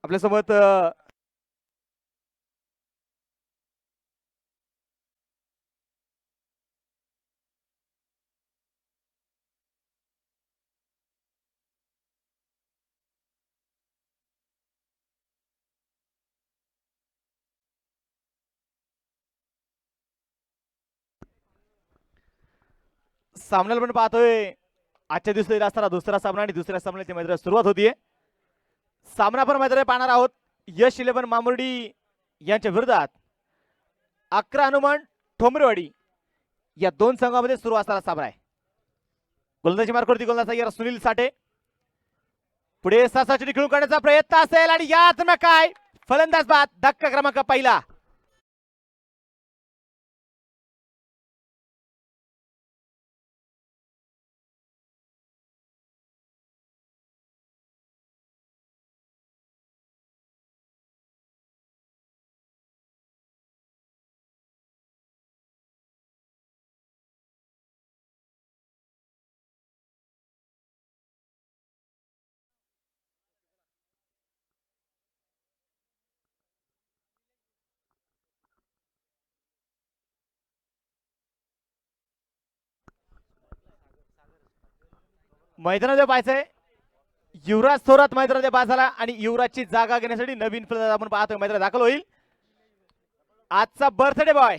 आपल्यासोबत सामन्याला पण पाहतोय. आजच्या दिवशी असताना दुसरा सामना आणि दुसऱ्या सामन्याची मैत्री सुरुवात होतीये. सामना पण मैत्री पाहणार आहोत. यश 11 मामुर्डी यांच्या विरोधात 11 हनुमान ठोंबरेवाडी या दोन संघामध्ये सुरू असणारा सामना आहे. गोलंदाजी मार्कवरती गोलंदाज सुनील साठे पुढे सासाची खेळून काढण्याचा प्रयत्न असेल आणि यात ना काय फलंदाज बाद. धक्का क्रमांक पहिला. मैदानामध्ये पाहायचंय युवराज थोरात मैदानामध्ये बाद झाला आणि युवराजची जागा घेण्यासाठी नवीन फलंदाज आपण पाहतोय मैदानात दाखल होईल. आजचा बर्थडे बॉय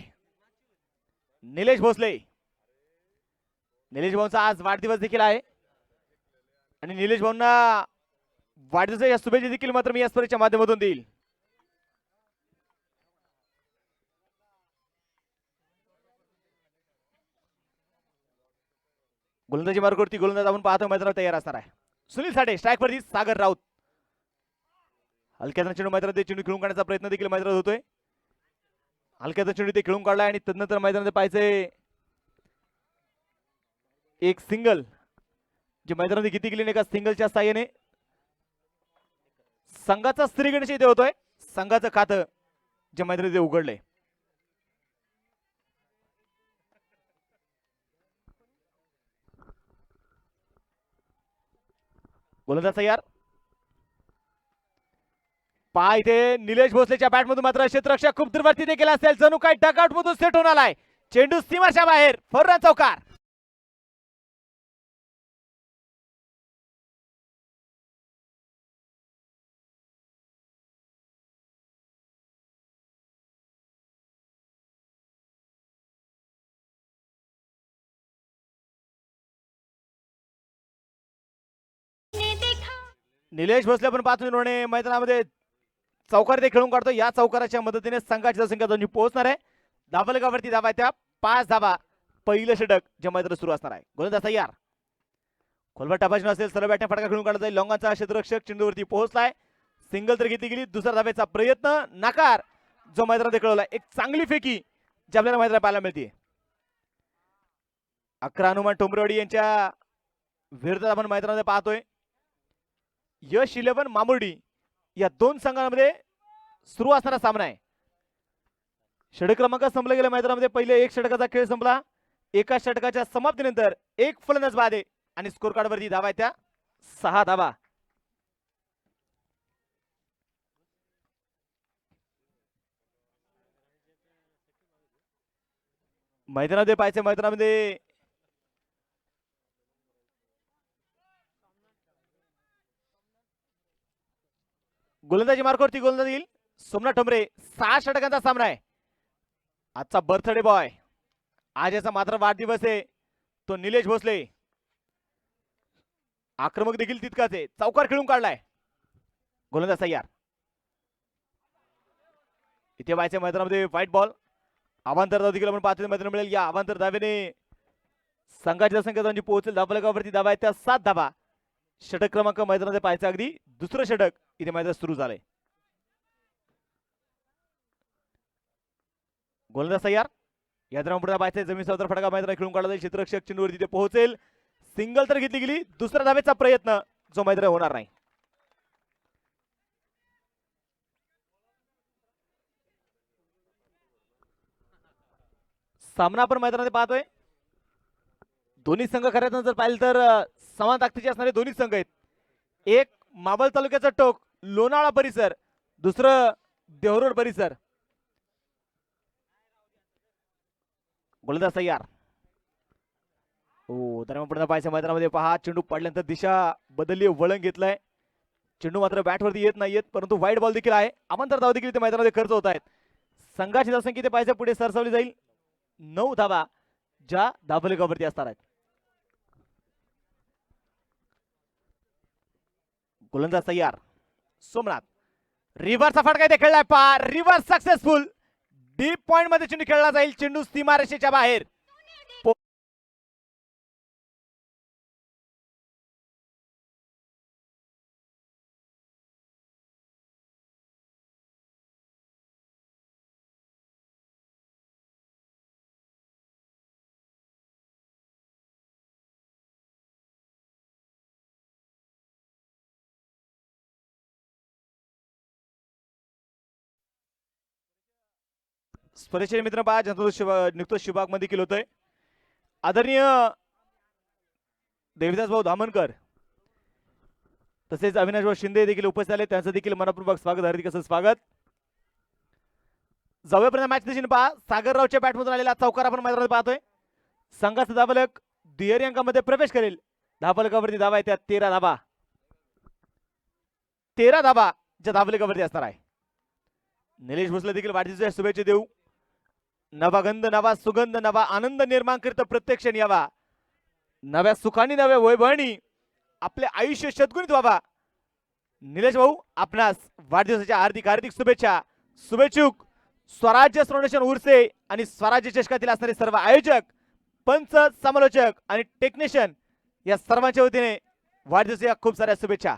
निलेश भोसले. निलेश भाऊंचा आज वाढदिवस देखील आहे आणि निलेश भाऊंना वाढदिवसाच्या शुभेच्छा देखील मात्र मी या स्पर्धेच्या माध्यमातून देईल. गोलंदाजी मार्गावरती गोलंदाज आपण पाहतो मैदानावर तयार असणार आहे. सुनील साठे स्ट्राईक वरती. सागर राऊत हलक्याचा चेंडू मैदानात चेंडू खेळून काढण्याचा प्रयत्न देखील मैदानात होतोय. हलक्याचा चेंडू ते खेळून काढला आणि तदनंतर मैदानात पाहायचंय एक सिंगल जे मैदानात किती गेली एका सिंगलच्या साह्याने संघाचा स्त्री गणेश इथे होतोय. संघाचं खातं जे मैदानात उघडलंय. गोलंदाज तयार. पहा इथे निलेश भोसलेच्या बॅटमधून मात्र क्षेत्ररक्षक खूप दुर्वरती देखील असेल. जणू काय डकआउट मधून सेट होऊन आलाय. चेंडू सीमाच्या बाहेर. फौरन चौकार. निलेश भोसले पण 5 मिनिटांनी मैदानामध्ये चौकार ते खेळून काढतो. या चौकाराच्या मदतीने संघाची संख्या दोन्ही पोहोचणार आहे. धाबलगावरती धाबा त्या 5 धाबा. पहिलं षटक जे मैदानात सुरू असणार आहे. गोलंदाज तयार. खोलवर टापाची नसेल सरळ बॅटने फटका खेळून काढला जाईल. लॉंगाचा क्षेत्ररक्षक चेंडूवरती पोहोचलाय. सिंगल तर घेतली गेली. दुसरा धाब्याचा प्रयत्न नकार जो मैदानात खेळवलाय. एक चांगली फेकी जी आपल्याला मैदानात पाहायला मिळते. 11 हनुमान ठोंबरेवाडी यांच्या विरोधात आपण मैदानामध्ये पाहतोय यश 11 मामुर्डी या दोन संघांमध्ये सुरू असणारा सामना आहे. षटक क्रमांक संपला गेला मैदानामध्ये. पहिले एक षटकाचा खेळ संपला. एका षटकाच्या समाप्तीनंतर एक फलंदाज बाद आहे आणि स्कोर कार्ड वरती धावा आहे त्या 6 धावा. मैदानामध्ये पाहायचं मैदानामध्ये गोलंदाजी मार्गावरती गोलंदाज येईल सोमनाथ ठोंबरे. 6 षटकांचा सामना आहे. आजचा बर्थडे बॉय आज याचा मात्र वाढदिवस आहे तो निलेश भोसले. आक्रमक देखील तितकाच आहे. चौकार खेळून काढलाय. गोलंदाज तयार. इथे व्हायच्या मैदानामध्ये व्हाईट बॉल. अवांतर देखील आपण पाहतो मैदान मिळेल. या अवांतर धावेने संघाची संख्या पोहोचेल. धाबलगावरती धाबा आहे त्या 7 धाबा. षटक क्रमांक मैदानामध्ये पाहायचं अगदी दुसरं षटक इथे मैदानात सुरू झालंय. गोलंदाज तयार. या पुढे पाहायचंय जमीन सौदर फटका मैदानात खेळून काढला जाईल. क्षेत्ररक्षक चेंडूवर तिथे पोहोचेल. सिंगल तर घेतली गेली. दुसऱ्या धावेचा प्रयत्न जो मैदानात होणार नाही. सामना आपण मैदानात पाहतोय. दोन्ही संघ खऱ्या जर पाहिलं तर समान ताकदीचे असणारे दोन्ही संघ आहेत. एक मावळ तालुक्याचा टोक लोणावळा परिसर, दुसरं देवरोड परिसर. गोलंदाज तयार. हो, दरम्यान पुढे पाहायचं मैदानामध्ये पहा, चेंडू पडल्यानंतर दिशा बदलली, वळण घेतलंय. चेंडू मात्र बॅटवरती येत नाहीयेत, परंतु वाईट बॉल देखील आहे. आमंत्रण धाव देखील ते मैदानामध्ये खर्च होत आहेत. संघाची धावसंख्या ते पाहायचं पुढे सरसावली जाईल. 9 धावा ज्या धावफलकावरती असणार आहेत. गोलंदाज तयार. सोमनाथ रिव्हर्सचा फटका इथे खेळलाय पा, रिव्हर्स सक्सेसफुल. डीप पॉइंट मध्ये चेंडू खेळला जाईल. चेंडू सीमारेषेच्या बाहेर. स्पर्धेचे मित्र पहा, नियुक्त शिबाग मध्ये देखील होतोय. आदरणीय देविदास भाऊ धामणकर तसेच अविनाश भाऊ शिंदे देखील उपस्थित आले. त्यांचं देखील मनपूर्वक स्वागत, हार्दिक असं स्वागत. जाऊयापर्यंत मॅच दिशेने पहा. सागररावच्या बॅटमधून आलेला चौकार आपण मैदानात पाहतोय. संघाचा धावफलक दुहेरी अंकामध्ये प्रवेश करेल. धावफलकावरती धावा आहेत 13 धावा. 13 धावा ज्या धावफलकावरती असणार आहे. निलेश भोसले देखील वाढदिवसाच्या शुभेच्छा देऊ. नवा गंध, नवा सुगंध, नवा आनंद निर्माण करीत प्रत्येक क्षणी यावा. नव्या सुखानी, नव्या वैभवानी आपले आयुष्य शतगुणित व्हावा. निलेश भाऊ, आपणास वाढदिवसाच्या हार्दिक हार्दिक शुभेच्छा. शुभेच्छुक स्वराज्य फाउंडेशन उर्से आणि स्वराज्य चषकातील असणारे सर्व आयोजक, पंच, समालोचक आणि टेक्निशियन या सर्वांच्या वतीने वाढदिवसाच्या खूप साऱ्या शुभेच्छा.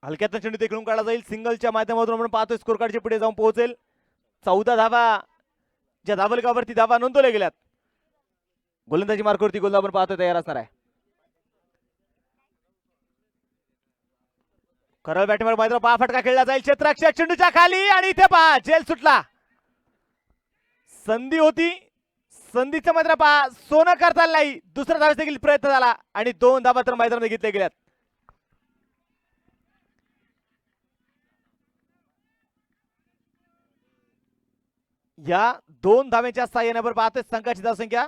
हलक्यातून चेंडू ते खेळून काढला जाईल. सिंगलच्या माध्यमातून आपण पाहतोय स्कोर कार्डच्या पुढे जाऊन पोहोचेल. 14 धावा ज्या धावफलकावरती धावा नोंदवल्या गेल्यात. गोलंदाजी मार्कवरती गोलंदाज आपण पाहतोय तयार असणार आहे. करळ बॅटवर मैदान पहा, फटका खेळला जाईल क्षेत्ररक्षक चेंडूच्या खाली आणि इथे पहा जेल सुटला. संधी होती, संधीचं मैदान पहा, सोनं करता नाही. दुसऱ्या धावेचा देखील प्रयत्न झाला आणि 2 धावा तर मैदानामध्ये घेतल्या गेल्यात. या 2 धावेच्या साह्याने आपण पाहतोय संघाची धावसंख्या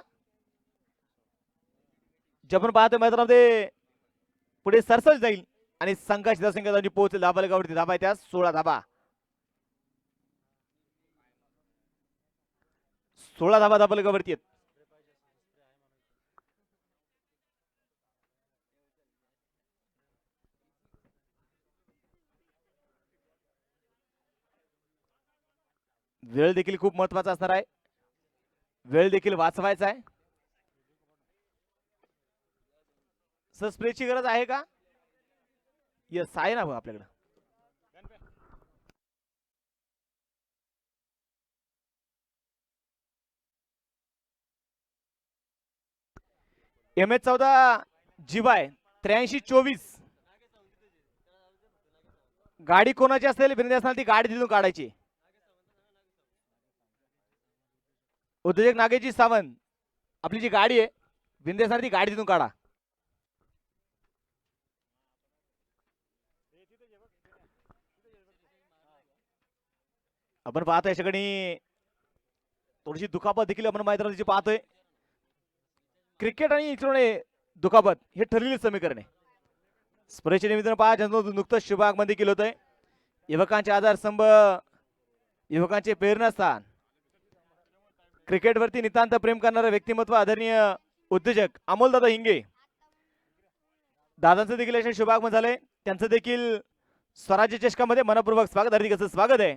जी आपण पाहतोय मैदानामध्ये पुढे सरसळ जाईल आणि संघाची धावसंख्या जाऊन पोहोचेल धावफलकावरती धावा आहेत 16 धावा. 16 धावा धावफलकावरती आहेत. वेळ देखील खूप महत्वाचा असणार आहे. वेळ देखील वाचवायचा आहे. स्प्रेची गरज आहे का? यस आहे ना आपल्याकडे. MS14 GY 8324 गाडी कोणाची असेल विनंती असणार ती गाडी तिथून काढायची. उद्योजक नागेशजी सावंत, आपली जी गाडी आहे विनंती असणार ती गाडी तिथून काढा. आपण पाहतोय या ठिकाणी थोडीशी दुखापत देखील आपण मैदानाची पाहतोय. क्रिकेट आणि इकडे दुखापत हे ठरलेले समीकरण आहे. स्पर्धेच्या निमित्तानं पहा, ज्यांचं नुकतंच शुभागमन देखील होतंय. युवकांचे आधारस्तंभ, युवकांचे प्रेरणास्थान, क्रिकेटवरती नितांत प्रेम करणारे व्यक्तिमत्व आदरणीय उद्योजक अमोलदादा हिंगे दादांचं देखील असे शुभागमन झालंय. त्यांचं देखील स्वराज्य चषकामध्ये मनपूर्वक स्वागत, हार्दिक असं स्वागत आहे.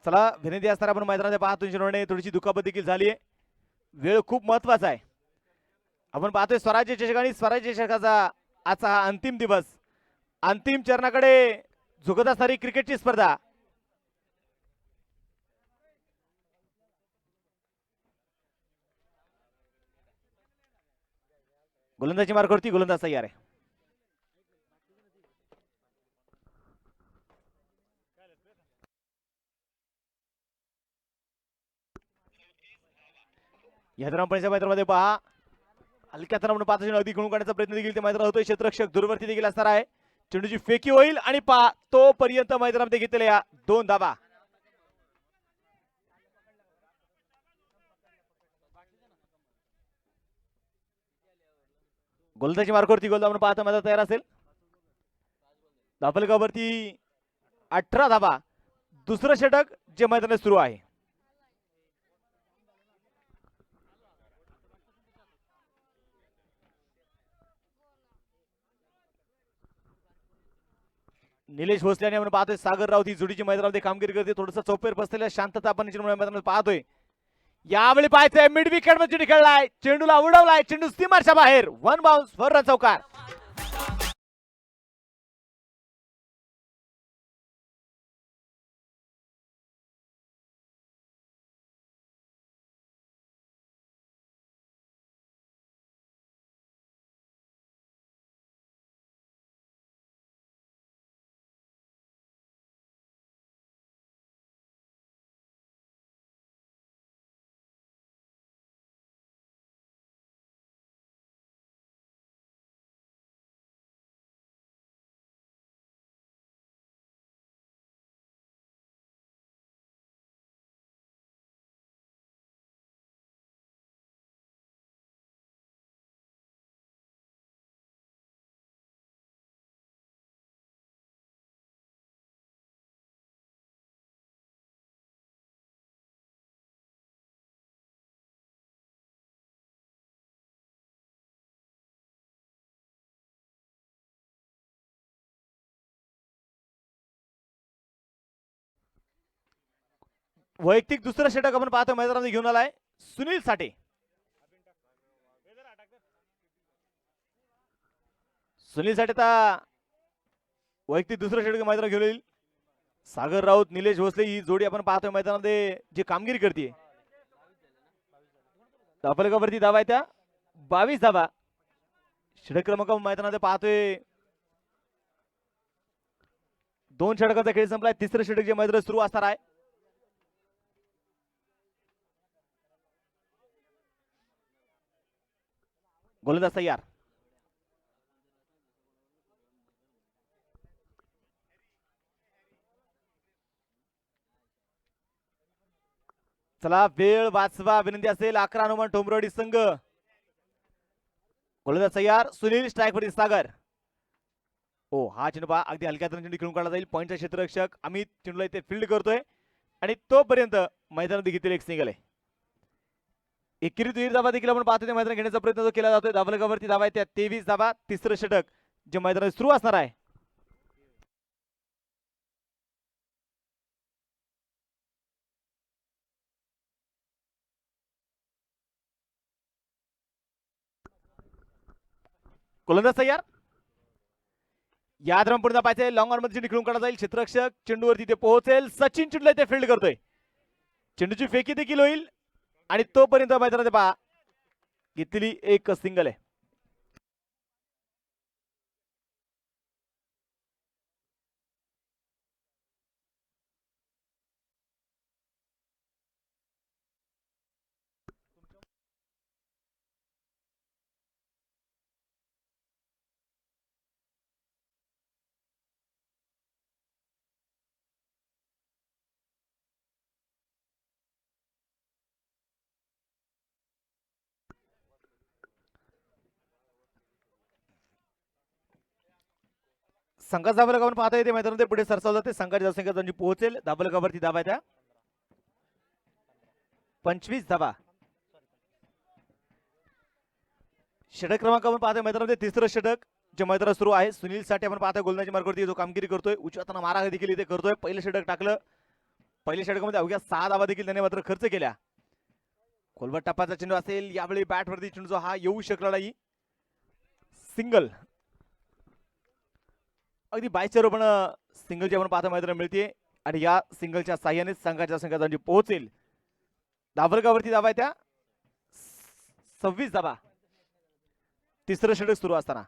चला विनंती असणार आपण मैदानात पाहतो थोडीशी दुखापत देखील झाली आहे. वेळ खूप महत्वाचा आहे. आपण पाहतोय स्वराज्य चषक आणि स्वराज्य चषकाचा आजचा हा अंतिम दिवस. अंतिम चरणाकडे झुकत असणारी क्रिकेटची स्पर्धा. गोलंदाजी मार्गावरती गोलंदाज तयार आहे. या धावपळीच्या मैदानामध्ये पहा हलक्या आपण पाच अगदी गुण काढण्याचा प्रयत्न देखील ते मैदानात होतोय. क्षेत्ररक्षक दूरवरती देखील असणार आहे. चेंडूची फेकी होईल आणि पहा तोपर्यंत मैदानामध्ये घेतलेल्या 2 धावा. गोलंदाजी मार्गावरती गोल आपण पाहता मैदान तयार असेल. धापलगावरती 18 धावा. दुसरं षटक जे मैदानात सुरू आहे. निलेश भोसले आणि आपण पाहतोय सागर राऊत ही जोडीची मैदानामध्ये कामगिरी करते. थोडंसं चौपेर बसलेल्या शांतता आपण मैदानात पाहतोय. यावेळी पाहायचंय मिड विकेट मध्ये चेंडू खेळलाय. चेंडूला उडवलाय. चेंडू सीमाच्या बाहेर. 1 बाउन्स फॉर रन चौकार. वैयक्तिक दुसरं षटक आपण पाहतो मैदानामध्ये घेऊन आलाय सुनील साठे. सुनील साठे वैयक्तिक दुसरं षटक मैदानात घेऊन येईल. सागर राऊत निलेश भोसले ही जोडी आपण पाहतोय मैदानामध्ये जी कामगिरी करते. धापलगावरती धावा आहे त्या 22 धावा. षटक क्रमांक मैदानामध्ये पाहतोय. 2 षटकांचा खेळ संपलाय. तिसरं षटक जे मैदानात सुरू असणार आहे. गोलंदाज तयार. चला वेळ वाचवा विनंती असेल. 11 हनुमान ठोंबरवाडी संघ. गोलंदाज तयार. सुनील स्ट्राईक वरती सागर. ओ हा चेंडू पहा अगदी हलक्या चेंडू खेळून काढला जाईल. पॉईंटचा क्षेत्ररक्षक अमित चेंडूला इथे फील्ड करतोय आणि तोपर्यंत मैदानात घेतलेले एक सिंगल आहे. एकेरी 2 धावा देखील आपण पाहतो. मैदान घेण्याचा प्रयत्न जो केला जातोय. धावलगावरती धावा आहे त्या 23 धावा. तिसरं षटक जे मैदानात सुरू असणार आहे. गोलंदाज तयार. या दरम्यान पुढे पाहिजे लॉंग ऑन मध्ये चेंडू खेळून काढला जाईल. क्षेत्ररक्षक चेंडूवरती ते पोहोचेल. सचिन चेंडूला ते फील्ड करतोय. चेंडूची फेकी देखील होईल आणि तोपर्यंत मैदानात पहा घेतलेली एक सिंगल आहे. संघात धावलगावून पाहता येते. मैदानामध्ये पुढे सरसावलं जाते. संघाच्या संघात पोहोचेल. धावलगावरती धावा त्या 25 धावा. षटक क्रमांक आपण पाहतोय मैदानामध्ये तिसरं षटक जे मैदानात सुरू आहे. सुनील साठे आपण पाहतोय गोलंदाजी मार्गावरती जो कामगिरी करतोय. उजव्या मारा देखील इथे करतोय. पहिलं षटक टाकलं. पहिल्या षटकामध्ये अवघ्या 6 धावा देखील त्याने मात्र खर्च केल्या. खोलवट टप्प्याचा चेंडू असेल. यावेळी बॅटवरती चेंडू हा येऊ शकला नाही. सिंगल. अगदी बायचर पण सिंगलची आपण पाहता मैदानात मिळते आणि या सिंगलच्या साह्याने संघाच्या संघात पोहोचेल. धावलगावरती धावा आहे त्या 26 धावा. तिसरं षटक सुरू असताना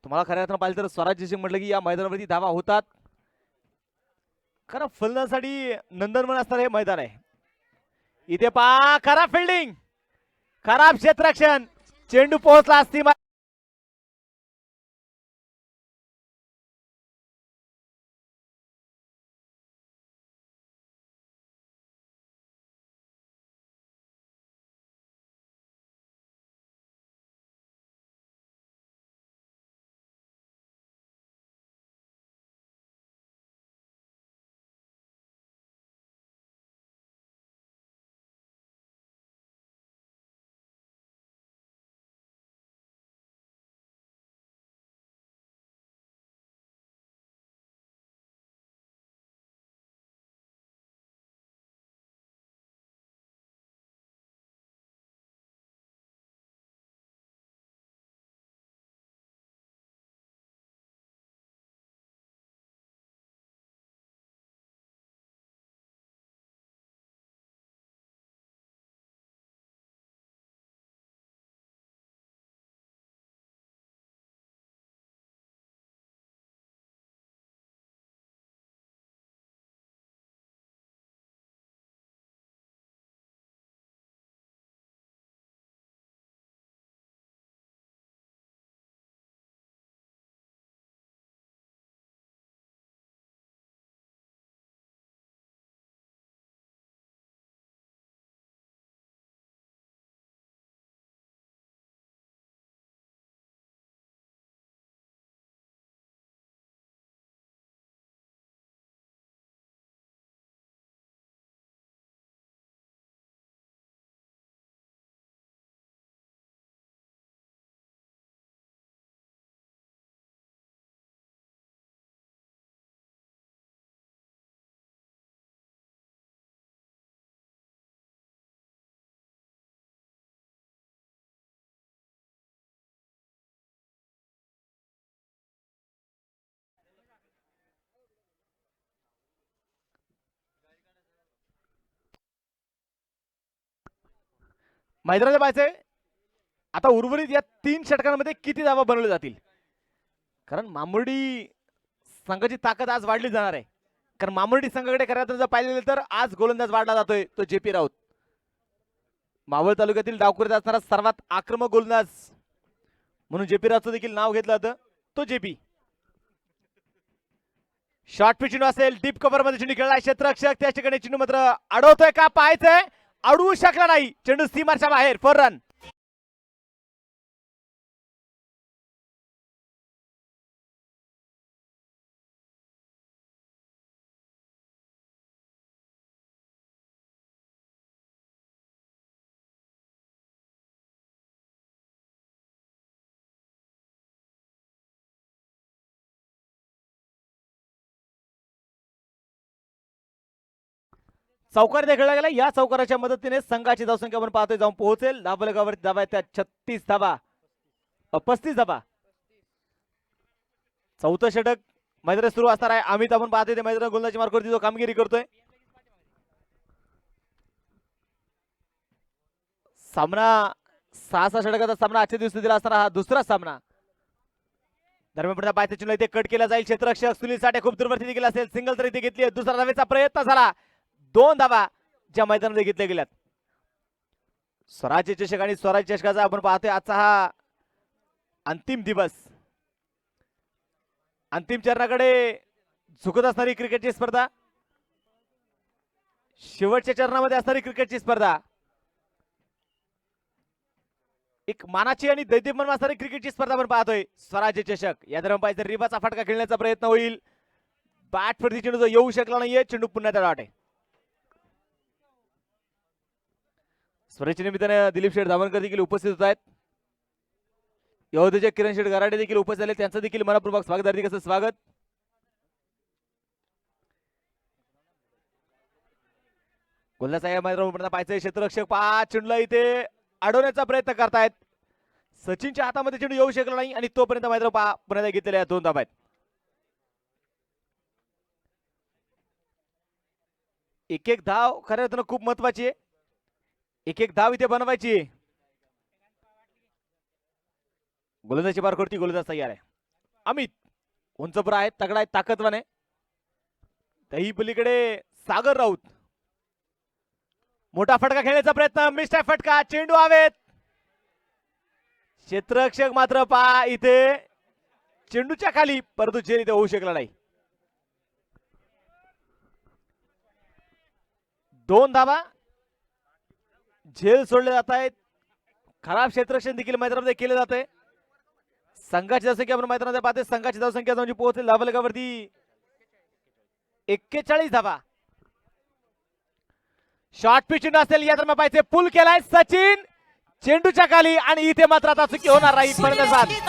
तुम्हाला खऱ्या अर्थानं पाहिलं तर स्वराज्य सिंग म्हटलं की या मैदानावरती धावा होतात. खरं फलंदाजासाठी नंदनवन असणार हे मैदान आहे. इथे पहा खराब फिल्डिंग, खराब क्षेत्ररक्षण, चेंडू पोहोचला असती. मैदानाच्या पाहायचंय आता उर्वरित या 3 षटकांमध्ये किती धावा बनवल्या जातील, कारण मामुर्डी संघाची ताकद आज वाढली जाणार आहे. कारण मामुर्डी संघाकडे खऱ्या जर पाहिलेलं तर आज गोलंदाज वाढला जातोय तो जेपी राऊत. मावळ तालुक्यातील डावखुरीत असणारा सर्वात आक्रमक गोलंदाज म्हणून जेपी राऊतचं देखील नाव घेतलं जातं. तो जेपी शॉर्ट पिच चेंडू असेल, डीप कव्हर मध्ये चेंडू खेळला क्षेत्ररक्षक त्या ठिकाणी चेंडू मात्र अडवतोय का पाहायचंय, अडवू शकला नाही, चेंडू सीमाच्या बाहेर, फॉर रन. चौकार खेळला गेला. या चौकाराच्या मदतीने संघाची धावसंख्या आपण पाहतोय जाऊन पोहोचेल धाबलगावरती धाबा त्या 36 धाबा 35 धाबा. चौथं षटक मैदानात सुरू असणार आहे. अमित आपण पाहतोय ते मैदानात गोलंदाजी मार्गावरती जो कामगिरी करतोय. सामना 6 षटकाचा सामना आजच्या दिवशी दिला असणारा हा दुसरा सामना. दरम्यान पायथ्या चेंडू इथे कट केला जाईल. क्षेत्ररक्षक सुनील साठे खूप दूरवरती देखील असेल, सिंगल तरी इथे घेतली. दुसरा धावेचा प्रयत्न झाला, 2 धावा ज्या मैदानामध्ये घेतल्या गेल्यात. स्वराज्य चषक आणि स्वराज्य चषकाचा आपण पाहतोय आजचा हा अंतिम दिवस. अंतिम चरणाकडे झुकत असणारी क्रिकेटची स्पर्धा, शेवटच्या चरणामध्ये असणारी क्रिकेटची स्पर्धा, एक मानाची आणि दैदिप्यमान असणारी क्रिकेटची स्पर्धा आपण पाहतोय स्वराज्य चषक. या दरम्यान पाहिजे रिबाचा फटका खेळण्याचा प्रयत्न होईल. बॅट वरती चेंडू जो येऊ शकला नाहीये, चेंडू पुन्हा त्या वाटे. स्वराज्य निमित्ताने दिलीप शेठ धावणकर देखील उपस्थित होत आहेत. यहोदेचे किरण शेठ गराडे देखील उपस्थित झाले, त्यांचं देखील मनपूर्वक स्वागत, हार्दिक असं स्वागत. गोलंदाज या मैदानावर पाहायचंय. क्षेत्ररक्षक 5 चेंडूला इथे अडवण्याचा प्रयत्न करतायत. सचिनच्या हातामध्ये चेंडू येऊ शकला नाही आणि तोपर्यंत मैदान पुन्हा घेतलेल्या 2 धावा आहेत. एक एक धाव खऱ्या अर्थानं खूप महत्वाची आहे. एक एक धाव इथे बनवायची. गोलंदाजी बारकोरती गोलंदाज तयार आहे. अमित उंचपुर आहे, तगडा आहे, ताकदवान आहे. त्याही पलीकडे सागर राऊत मोठा फटका खेळण्याचा प्रयत्न, मिस्टर फटका, चेंडू हवेत. क्षेत्ररक्षक मात्र पहा इथे चेंडूच्या खाली, परंतु झेल इथे होऊ शकला नाही. 2 धावा. झेल सोडले जात आहेत. खराब क्षेत्ररक्षण देखील मैदानामध्ये केले जाते. संघाची धावसंख्या आपण मैदानामध्ये पाहते. संघाची धावसंख्या म्हणजे पोहोचेल धावफलकावरती 41 धावा. शॉर्ट पिच असेल, या दरम्यान पाहिजे पुल केलाय सचिन चेंडूच्या खाली, आणि इथे मात्र आता चुकी होणार नाही. फलंदाज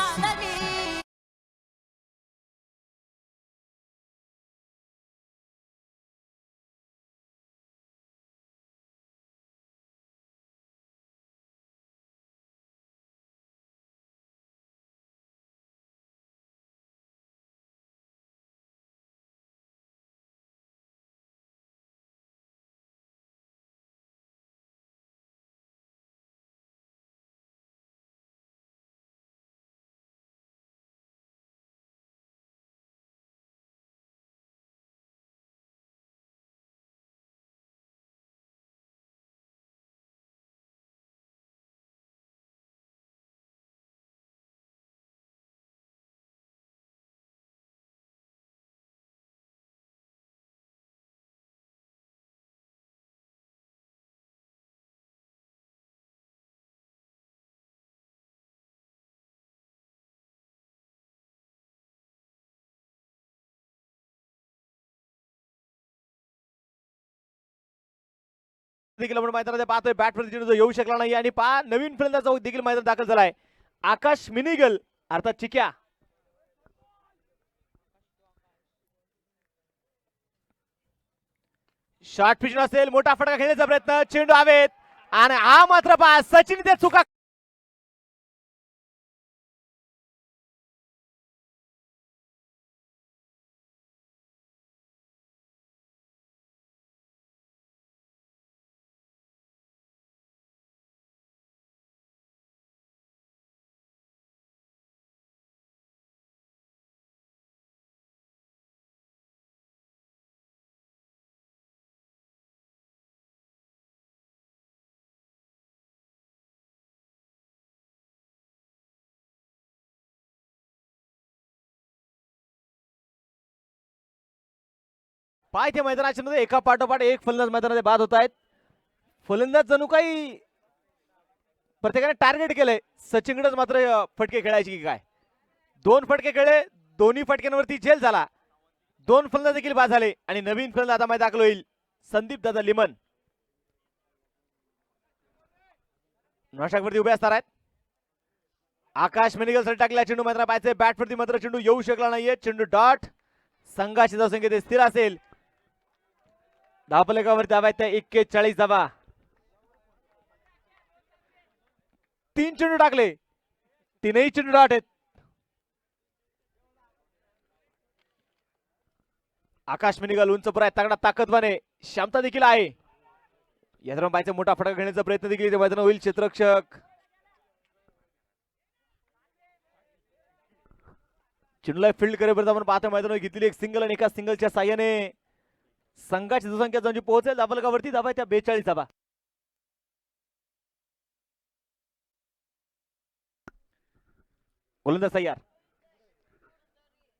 देखील आपण मैदानामध्ये पाहतोय. बॅटमध्ये चेंडू येऊ शकला नाही, आणि पहा नवीन फलंदाज देखील मैदानात दाखल झालाय, आकाश मिनिगल अर्थात चिक्या. शॉर्ट पिच असेल, मोठा फटका खेळण्याचा प्रयत्न, चेंडू हवेत, आणि हा मात्र पहा सचिन इथे चुका. पाय ते मैदानाच्या मध्ये एका पाठोपाठ एक फलंदाज मैदानामध्ये बाद होत आहेत. फलंदाज जणू काही प्रत्येकाने टार्गेट केलंय, सचिनकडेच मात्र फटके खेळायचे की काय. 2 फटके खेळले, दोन्ही फटक्यांवरती झेल झाला. 2 फलंदाज देखील बाद झाले, आणि नवीन फलंदाज आता मैदानात दाखल होईल संदीप दादा लिमन. नाशकवरती उभे असणार आहेत. आकाश मेनिगल साठी टाकला चेंडू मैदानात पाहायचे. बॅटवरती मात्र चेंडू येऊ शकला नाहीये. चेंडू डॉट. संघाची धावसंख्या स्थिर असेल. धावफलकावर धावा आहेत 41 धावा. 3 चेंडू टाकले, 3ही चेंडू डॉट आहेत. आकाश मेनिगल उंच पुरा तगडा ताकदवान आहे, क्षमता देखील आहे. या दरम्यान पाहायचं मोठा फटका घेण्याचा प्रयत्न देखील इथे मैदानात होईल. क्षेत्ररक्षक चेंडूला फील्ड करेपर्यंत आपण पाहतो मैदानावर घेतलेली एक सिंगल, आणि एका सिंगलच्या साह्याने संघाची धावसंख्या म्हणजे पोहोचेल धावफलकावरती धावा त्या 42 धावा. गोलंदाज तयार.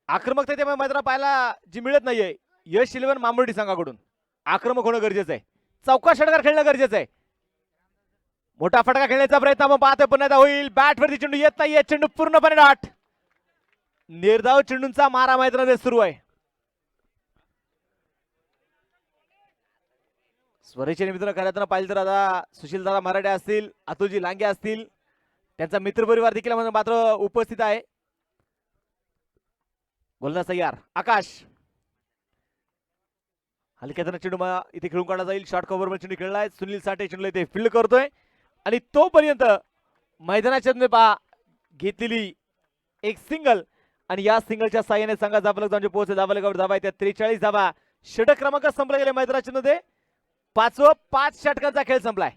आक्रमकता त्या मैदानात पाहायला जी मिळत नाहीये यश 11 मामुर्डी संघाकडून. आक्रमक होणं गरजेचं आहे, चौका षटकार खेळणं गरजेचं आहे. मोठा फटका खेळण्याचा प्रयत्न आपण पाहतोय, पुन्हा होईल. बॅटवरती चेंडू येत नाहीये, चेंडू पूर्णपणे डॉट. निर्धाव चेंडूंचा मारा मैदानामध्ये सुरू आहे. स्वरेचे मित्र खऱ्या पाहिजे तर आता सुशील दादा मराठे असतील, अतुलजी लांगे असतील, त्यांचा मित्रपरिवार देखील मात्र उपस्थित आहे. गोलंदाज तयार. आकाश हलक्यातनं चेंडू इथे खेळून काढला जाईल. शॉर्ट कव्हर मध्ये चेंडू खेळलाय. सुनील साठे चेंडूला इथे फील्ड करतोय, आणि तोपर्यंत मैदानाच्या पहा घेतलेली एक सिंगल, आणि या सिंगलच्या साह्याने संघा धावफलक जाऊन पोहोचले. धावफलकावर धावा आहेत 43 धावा. षटक क्रमांक संपला गेले मैदानाच्या मध्ये. 5 षटकांचा खेळ संपलाय.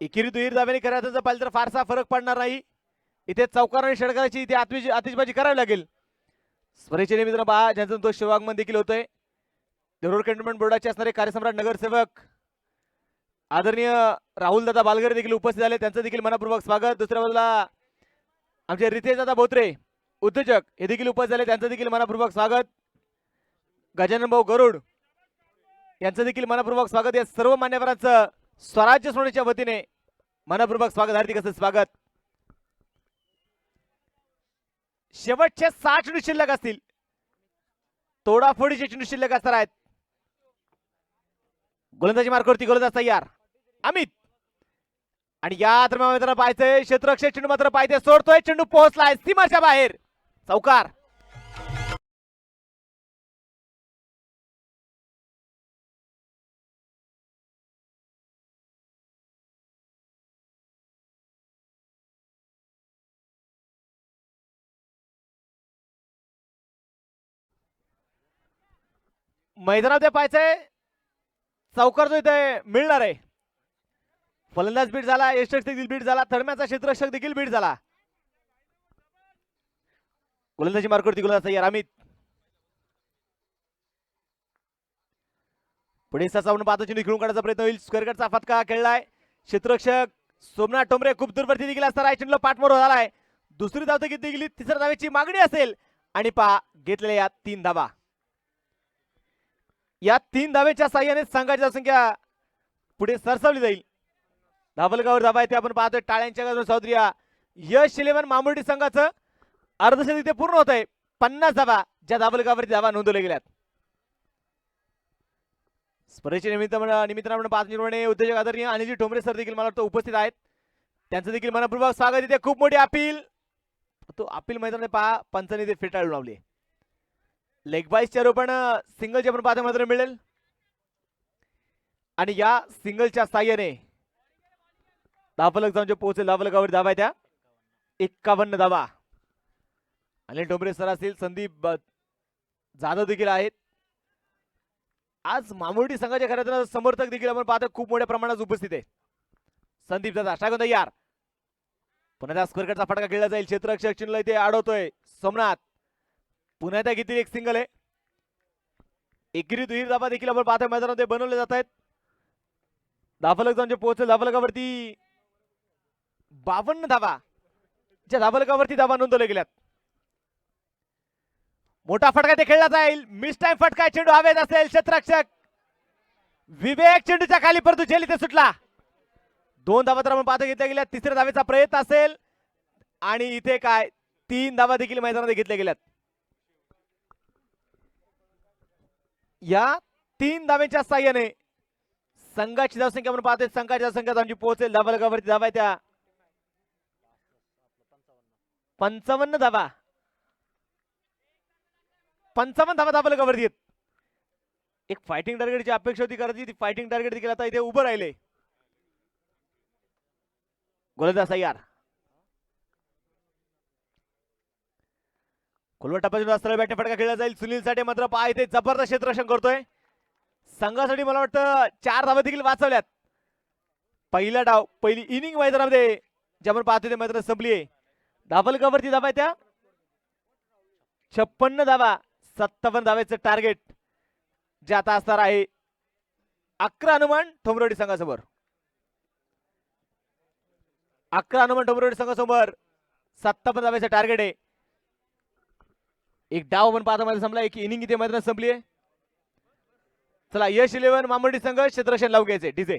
एकेरी दुहेरी धाब्याने करायचं पाहिजे तर फारसा फरक पडणार नाही. इथे चौकार आणि षटकाची इथे आतिषबाजी करावी लागेल. स्वरेचे निमित्त पहा ज्यांचं तो शिवागमन देखील होतोय, देऊर कॅन्टोन्मेंट बोर्डाचे असणारे कार्यसम्राट नगरसेवक आदरणीय राहुल दादा बालगरे देखील उपस्थित झाले, त्यांचं देखील मनपूर्वक स्वागत. दुसऱ्या बाजूला आमचे रितेश दादा बोत्रे उद्योजक हे देखील उपस्थित झाले, त्यांचं देखील मनपूर्वक स्वागत. गजानन भाऊ गरुड यांचं देखील मनपूर्वक स्वागत. या सर्व मान्यवरांचं स्वराज्य सोडण्याच्या वतीने मनपूर्वक स्वागत, हार्दिक असं स्वागत. शेवटचे 6 चेंडू शिल्लक असतील, तोडाफोडीचे चेंडू शिल्लक असणार आहेत. गोलंदाजी मार्गावरती गोलंदाज तयार अमित, आणि या दरम्यान पाहायचंय क्षेत्ररक्षक चेंडू मात्र पाहिजे सोडतोय, चेंडू पोहोचलाय सीमाच्या बाहेर, चौकार. मैदानात पाहायचंय चौकार जो इथे मिळणार आहे. फलंदाज बीट झाला, यष्टरक्षक देखील बीट झाला, थर्म्याचा क्षेत्ररक्षक देखील बीट झाला. गोलंदाजी मार्गावरती गोलंदाज तयार अमित, पुढे सावरून पाहतो चेंडू खेळून काढायचा प्रयत्न होईल. स्क्वेअर कटचा फटका खेळलाय क्षेत्ररक्षक सोमनाथ टोमरे, खूप दूरवरती देखील असणार आहे. चेंडूला पाठमोर झालाय, दुसरी धाव घेतली गेली, तिसऱ्या धावेची मागणी असेल आणि पहा घेतलेल्या या 3 धावा. या 3 धावेच्या साह्याने संघाची संख्या पुढे सरसावली जाईल. धावलगावर धावा येथे आपण पाहतोय टाळ्यांच्या गजरातून सावत्रिया यश 11 मामुर्डी संघाचं अर्धशतक इथे पूर्ण होत आहे. 50 धावा ज्या धावलगावरती धावा नोंदवल्या गेल्यात. स्पर्धेच्या निमित्तानं पाच निर्माणे उद्योजक आदरणीय अनिलजी ठोंबरे सर देखील मला वाटतं उपस्थित आहेत, त्यांचं देखील मनपूर्वक स्वागत. इथे खूप मोठी अपील, तो अपील मैदानात पहा पंचांनी ते फेटाळून लावले. लेग बाईसच्या रोपण सिंगलच्या पण पाहता मात्र मिळेल, आणि या सिंगलच्या साह्याने धावफलक जाऊन जे पोहोचेल धावफलकावर धावा त्या 51 धावा. अनिल ठोंबरे सर असतील, संदीप जाधव देखील आहेत. आज मामुर्डी संघाच्या खऱ्या समर्थक देखील आपण पाहतो खूप मोठ्या प्रमाणात उपस्थित आहे. संदीप दादा टाकून तयार, पुन्हा त्या स्क्वेअर कटचा फटका खेळला जाईल. क्षेत्ररक्षक चिन्ह इथे अडवतोय सोमनाथ, पुन्हा त्या किती एक सिंगल आहे. एकेरी दुहेरी धावा देखील आपण पाहतोय मैदानात बनवले जात आहेत. धावफलक जाऊन जे पोहोचेल धावफलकावरती 52 धावा ज्या धावफलकावरती धावा नोंदवल्या गेल्यात. मोठा फटका ते खेळला जाईल, मिस टाइम फटका, चेंडू हवेत असेल. क्षेत्ररक्षक विवेक चेंडूच्या खाली परंतु झेल इथे सुटला. 2 धावा तर आपण पाहता घेतल्या गेल्या, तिसऱ्या धावेचा प्रयत्न असेल, आणि इथे काय 3 धावा देखील मैदानात घेतल्या गेल्यात. या 3 धावेच्या साह्याने संघाची धावसंख्या आपण पाहतोय, संघाच्या संख्या आमची पोहोचेल धावफलकावरती धावा त्या 55 धावा. 55 धावा धावफलकावरती आहेत. एक फायटिंग टार्गेटची अपेक्षा होती करायची, ती फायटिंग टार्गेट देखील आता इथे उभं राहिले. गोलंदाज तयार, खोलवर टप्प्यातून सरळ बॅटने फटका खेळला जाईल. सुनील साठे मात्र पहा इथे जबरदस्त क्षेत्ररक्षण करतोय. संघासाठी मला वाटतं 4 धावा देखील वाचवल्यात. पहिला डाव, पहिली इनिंग मैदानामध्ये जे आपण पाहतोय ते मैदानात संपली आहे. धावफलकावरती धावा त्या 56 धावा, 57 धावेचं टार्गेट जे आता असणार आहे 11 हनुमान ठोंबरवाडी संघासमोर. 11 हनुमान ठोंबरवाडी संघासमोर 57 धावेचं टार्गेट आहे. एक डाव पण पाहता मध्ये संपला, एक इनिंग इथे मैदानात संपली आहे. चला यश 11 मामुर्डी संघ क्षेत्ररक्षण लावून घ्यायचे डीजे.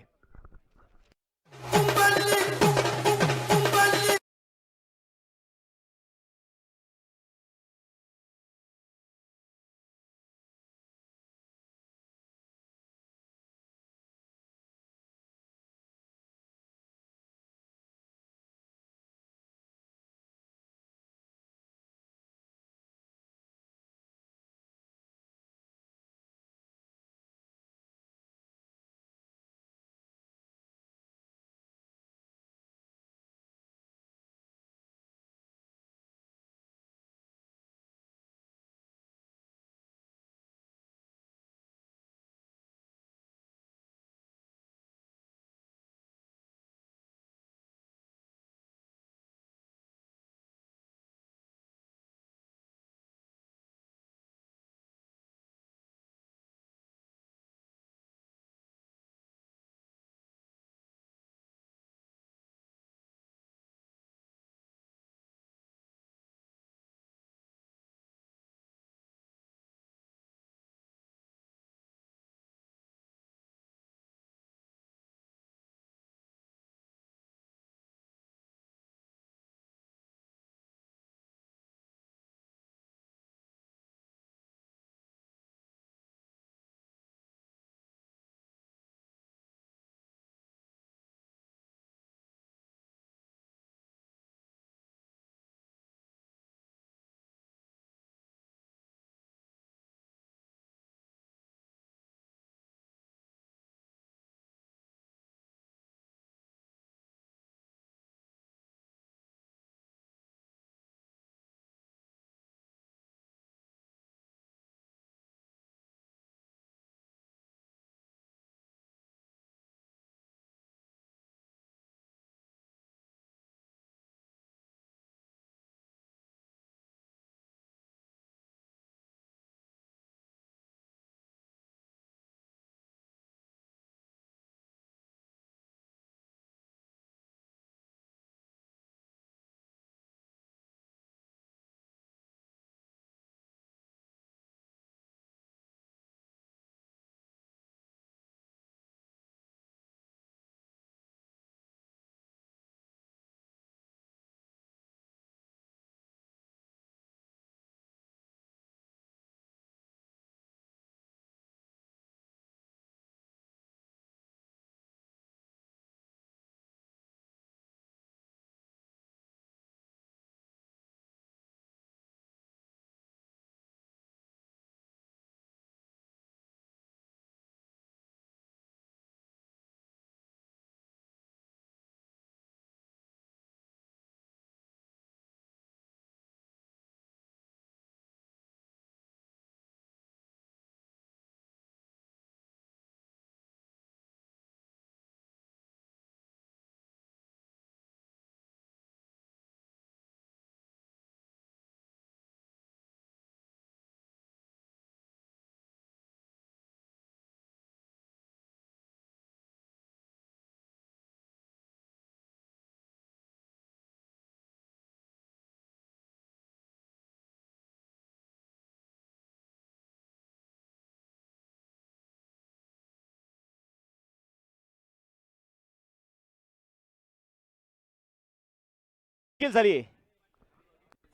किल झाली.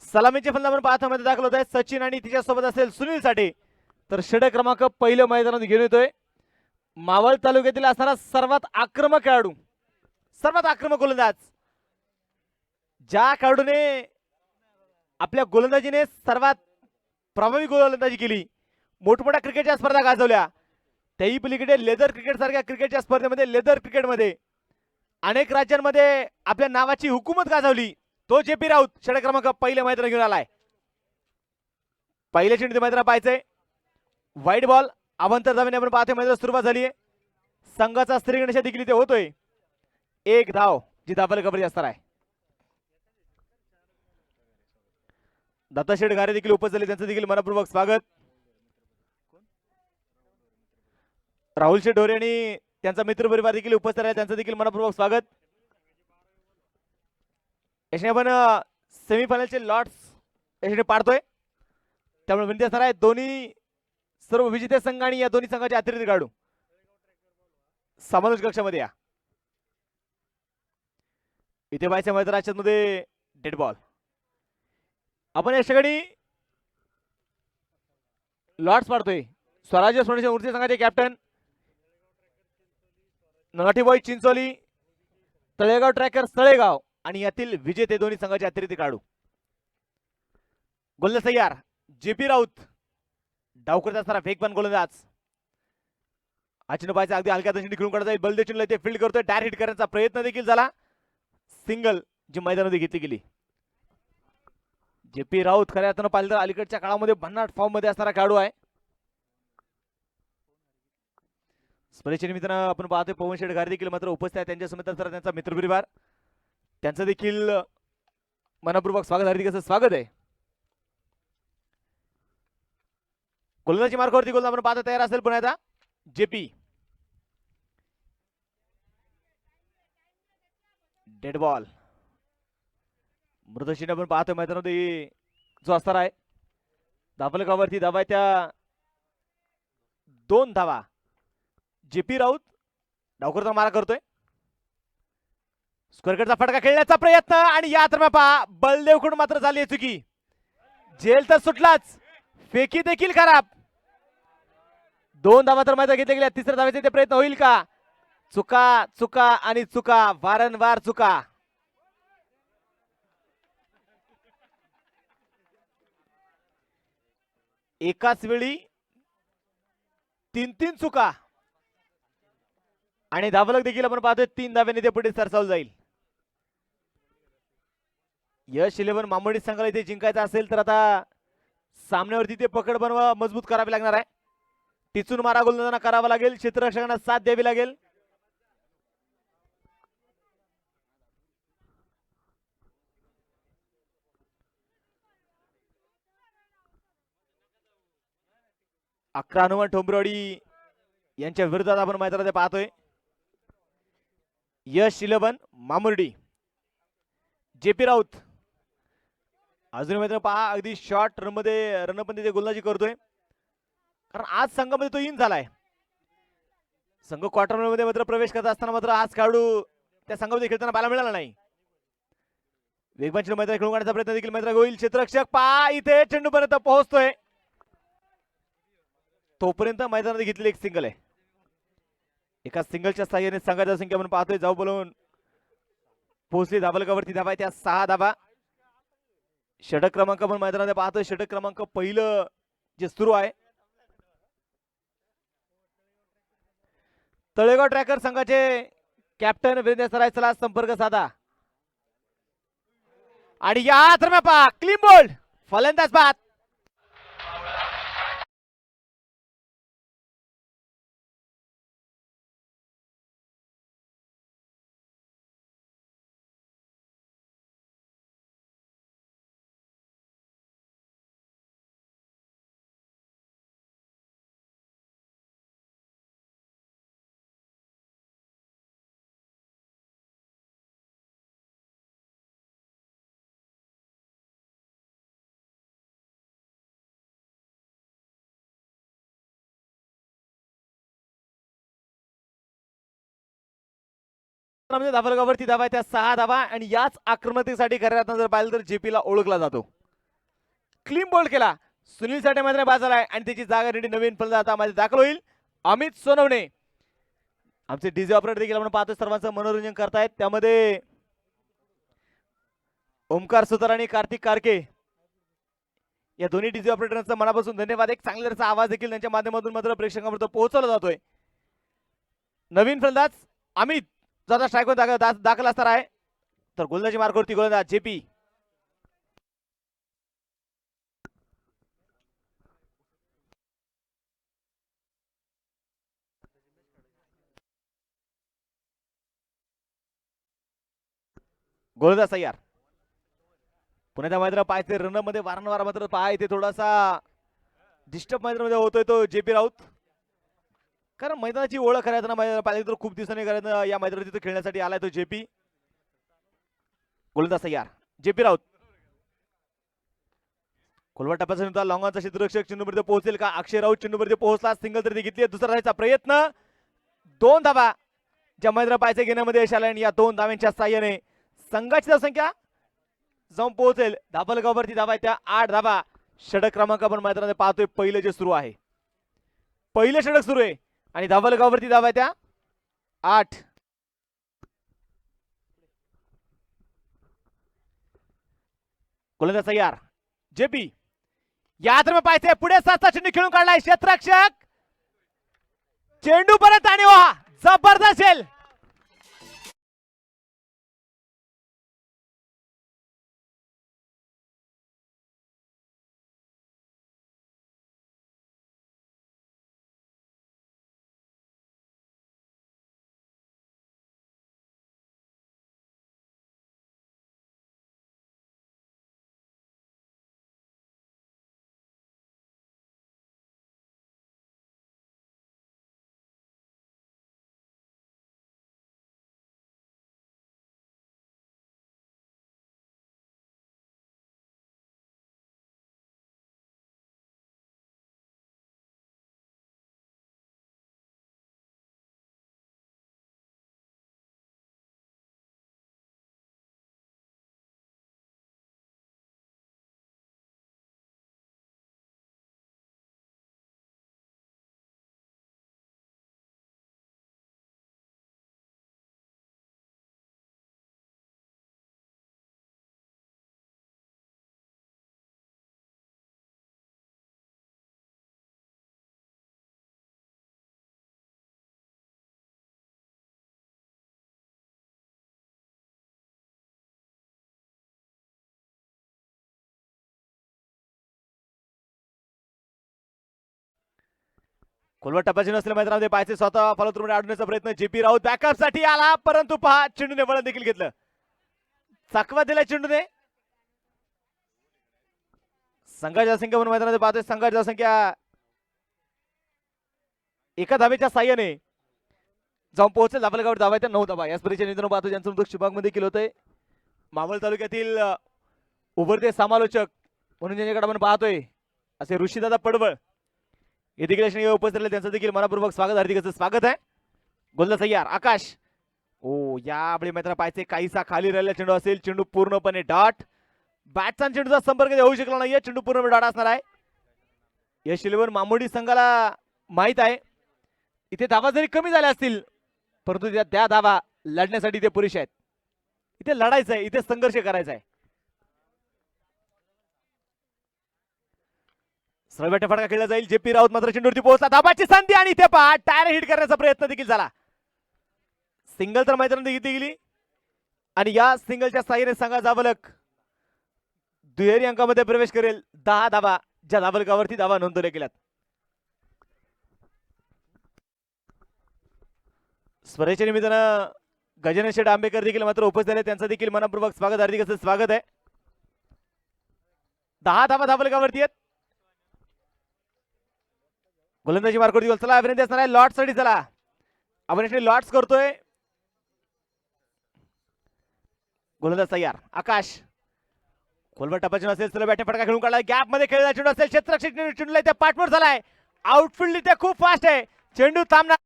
सलामीचे फलंदाज आपण पाहतो मध्ये दाखल होत आहे सचिन आणि तिच्यासोबत असेल सुनील साठी. तर षटक क्रमांक पहिलं मैदानात घेऊन येतोय मावळ तालुक्यातील असणारा सर्वात आक्रमक खेळाडू, सर्वात आक्रमक गोलंदाज, ज्या खेळाडूने आपल्या गोलंदाजीने सर्वात प्रभावी गोलंदाजी केली, मोठमोठ्या क्रिकेटच्या स्पर्धा गाजवल्या, त्याही पलीकडे लेदर क्रिकेट सारख्या क्रिकेटच्या स्पर्धेमध्ये, लेदर क्रिकेटमध्ये अनेक राज्यांमध्ये आपल्या नावाची हुकूमत गाजवली, तो जेपी राऊत षटक क्रमांक पहिल्या मैदानात घेऊन आलाय. पहिल्या चेंडूत मैदानात पाहायचंय वाईट बॉल. अवंतर धावेने आपण पाहतोय मैदानात सुरुवात झाली आहे. संघाचा स्त्रीगणेश देखील इथे होतोय. एक धाव जी धावाला कबरी असणार आहे. दत्ताशेठ घारे देखील उपस्थित झाले, त्यांचं देखील मनपूर्वक स्वागत. राहुल शेठ ढोरे आणि त्यांचा मित्र परिवार देखील उपस्थित आहे, त्यांचं देखील मनपूर्वक स्वागत. याने आपण सेमीफायनलचे लॉट्स याने पाडतोय, त्यामुळे विनंती असणार आहे दोन्ही सर्व विजेते संघ आणि या दोन्ही संघाचे अतिरिक्त खेळाडू समालोच कक्षामध्ये या. इथे पाहायचं मैदानाच्या मध्ये डेड बॉल. आपण या ठिकाणी लॉट्स पाडतोय. स्वराज्य सोनेच्या मूर्ती संघाचे कॅप्टन नलाठी बॉय चिंचोली, तळेगाव ट्रॅकर तळेगाव आणि यातील विजेते दोन्ही संघाचे अतिरिक्त खेळाडू. गोलंदाज तयार जेपी राऊत, डावकरत असणारा वेगवान गोलंदाज. अचिन पाहायचा अगदी हलक्या दर्शनी खेळून काढत आहे. बलदेव ते फील्ड करतोय, डायरेक्ट हिट करण्याचा प्रयत्न देखील झाला, सिंगल जी मैदानामध्ये घेतली गेली. जेपी राऊत खऱ्या अर्थानं पाहिलं तर अलीकडच्या काळामध्ये भन्नाट फॉर्म मध्ये असणारा खेळाडू आहे. स्पर्धेच्या निमित्तानं आपण पाहतोय पवन शेठ घारे देखील मात्र उपस्थित आहे, त्यांच्या समेत त्यांचा मित्रपरिवार, त्यांचं देखील मनपूर्वक स्वागत, हार्दिक असं स्वागत आहे. गोलंदाजी मार्गावरती गोलंदाज आपण पाहता तयार असेल पुन्हा आता जेपी. Dead ball. मृतशीने आपण पाहतोय मैदानामध्ये जो असणार आहे धावलकावरती धावा आहे त्या 2 धावा. जेपी राऊत डावकरचा मारा करतोय, स्क्वेअरकटचा फटका खेळण्याचा प्रयत्न आणि या दरम्यान पहा बलदेवकडून मात्र झाली चुकी. जेल तर सुटलाच, फेकी देखील खराब. 2 धावा तर मैदानात घेतल्या गेल्या, तिसऱ्या धावेचा प्रयत्न होईल का? चुका चुका आणि चुका, वारंवार चुका. एकाच वेळी 3 चुका आणि धावलक देखील आपण पाहतोय 3 धाव्यांनी ते पुढे सरसावलं जाईल. यश 11 मामुडी संघाला इथे जिंकायचं असेल तर आता सामन्यावरती ते पकड बनवा मजबूत करावी लागणार आहे. टिचून मारा गोलंदाजांना करावा लागेल, क्षेत्ररक्षकांना साथ द्यावी लागेल. अकरा हनुमान ठोंबरवाडी यांच्या विरोधात आपण मैदानात पाहतोय यश 11 मामुर्डी, जेपी राऊत. अजून मैदान पहा अगदी शॉर्ट रन मध्ये पण तिथे गोलंदाजी करतोय, कारण आज संघामध्ये तो इन झालाय. संघ क्वार्टर मध्ये मात्र प्रवेश करत असताना मात्र आज खेळाडू त्या संघामध्ये खेळताना पाहायला मिळाला नाही. वेगवान मैदान खेळून काढण्याचा प्रयत्न देखील मैदान होईल. क्षेत्ररक्षक पहा इथे चेंडूपर्यंत पोहोचतोय, तोपर्यंत मैदानात घेतलेली एक सिंगल आहे. एका सिंगलच्या साह्याने संघाच्या संख्या आपण पाहतोय जाऊ बोलून पोहोचली धावलकावरती धावा त्या 6 धावा. षटक क्रमांक आपण मैदानात पाहतोय, षटक क्रमांक पहिलं जे सुरू आहे. तळेगाव ट्रॅकर संघाचे कॅप्टन वीरेंद्र सराय, चला संपर्क साधा. आणि या दरम्यान पहा क्लीन बोल्ड, फलंदाज बाद. धावलगावरती धावा त्या 6 धावा आणि याच आक्रमकतेसाठी खऱ्या जर पाहिलं तर जेपीला ओळखला जातो. क्लीन बोल्ड केला सुनील साठे मैदानात बाद झालाय आणि त्याची जागा रेडी नवीन फलंदाज आता मध्ये दाखल होईल अमित सोनवणे. आमचे डीजे ऑपरेटर देखील आपण पाहतो सर्वांचं मनोरंजन करतायत. त्यामध्ये ओमकार सुतार आणि कार्तिक कारके या दोन्ही डीजे ऑपरेटरांचा मनापासून धन्यवाद. एक चांगल्याचा आवाज देखील त्यांच्या माध्यमातून मात्र प्रेक्षकांपर्यंत पोहोचवला जातोय. नवीन फलंदाज अमित जो आता स्ट्राईकवर दाखल असणार आहे तर गोलंदाजी मार्गावरती गोलंदाज जेपी. गोलंदाज तयार. पुण्याच्या मैदानात पाहायचे रन मध्ये वारंवार मात्र पाहाय ते थोडासा डिस्टर्ब मैदानामध्ये होतोय तो जेपी राऊत. कारण मैदानाची ओळख करायचं ना पाहिजे तर खूप दिवसांनी करायचं या मैदानात खेळण्यासाठी आलाय तो जेपी. गोलंदाज तयार जेपी राऊत. खोलवा टप्प्याचा लॉंगाचा क्षेत्ररक्षक चेंडूपर्यंत पोहोचेल का? अक्षय राऊत चेंडूपर्यंत पोहोचला. सिंगल तरी घेतली. दुसरा धावाचा प्रयत्न 2 धावा ज्या मैदानात पाहायचे घेण्यामध्ये यश आले आणि या 2 धाव्यांच्या साह्याने संघाची संख्या जाऊन पोहोचेल धाबलगाववरती धावा त्या 8 धावा. षटक क्रमांक आपण मैदानात पाहतोय पहिलं जे सुरू आहे पहिलं षटक सुरू आहे आणि धाबलगाववरती धावा त्या 8. गोलंदाज तयार जेपी. या तर पाहायचंय पुढे 7चा चेंडू खेळून काढलाय क्षेत्ररक्षक चेंडू परत आणि वा जबरदस्त खेळ. खोलवर टप्प्याची नसलेल्या मैदानामध्ये पाहायचे स्वतः फलतूमध्ये अडवण्याचा प्रयत्न जेपी राऊत बॅकअप साठी आला परंतु पहा चेंडूने वळण देखील घेतलं. चकवा दिला चेंडूने. संघाच्या संख्या म्हणून मैदानामध्ये पाहतोय संघाच्या संख्या एका धावेच्या साह्याने जाऊन पोहोचेल धाबलगावर धावा त्या 9 धावा. याच परीक्षा निधन पाहतो ज्यांचं नुकतं शुभाग मध्ये केलं होतंय मावळ तालुक्यातील उभरते समालोचक म्हणून ज्यांच्याकडे आपण पाहतोय असे ऋषीदादा पडवळ हे देखील उपस्थित त्यांचं देखील मनपूर्वक स्वागत हार्दिक स्वागत आहे. गोलंदाज तयार आकाश. ओ यावेळी मैदानात पाहायचे काहीसा खाली राहिलेला चेंडू असेल. चेंडू पूर्णपणे डॉट. बॅटचा चेंडूचा संपर्क होऊ शकला नाहीये. चेंडू पूर्णपणे डॉट असणार आहे. यश 11 मामुडी संघाला माहित आहे इथे धावा जरी कमी झाल्या असतील परंतु त्या धावा लढण्यासाठी ते पुरेसे आहेत. इथे लढायचं आहे. इथे संघर्ष करायचा आहे. सरळ फटका खेळला जाईल. जेपी राऊत मात्र चेंडूवरती पोहोचला. धाबाची संधी आणि इथे पहा टायर हिट करण्याचा प्रयत्न देखील झाला. सिंगल तर मैदानात घेतली गेली आणि या सिंगलच्या साह्याने संघा धावलक दुहेरी अंकामध्ये प्रवेश करेल. 10 धावा ज्या धावलकावरती धावा नोंदवल्या गेल्यात. स्पर्धेच्या निमित्तानं गजानन शेठ आंबेकर देखील मात्र उपस्थित झाले. त्यांचं देखील मनपूर्वक स्वागत हार्दिक स्वागत आहे. 10 धावा धावलकावरती आहेत. गोलंदाजी मार्गावरती चला अभिनंदन असणार आहे. लॉट साठी चला आपण लॉट्स करतोय. गोलंदाज तयार आकाश. खोलवर टप्प्याची नसेल चला बॅटिंग फटका खेळून काढला. गॅप मध्ये खेळला चेंडू असेल. क्षेत्ररक्षक चेंडूला इथे पाठवर झालाय. आउटफील्ड इथे खूप फास्ट आहे. चेंडू थांबणार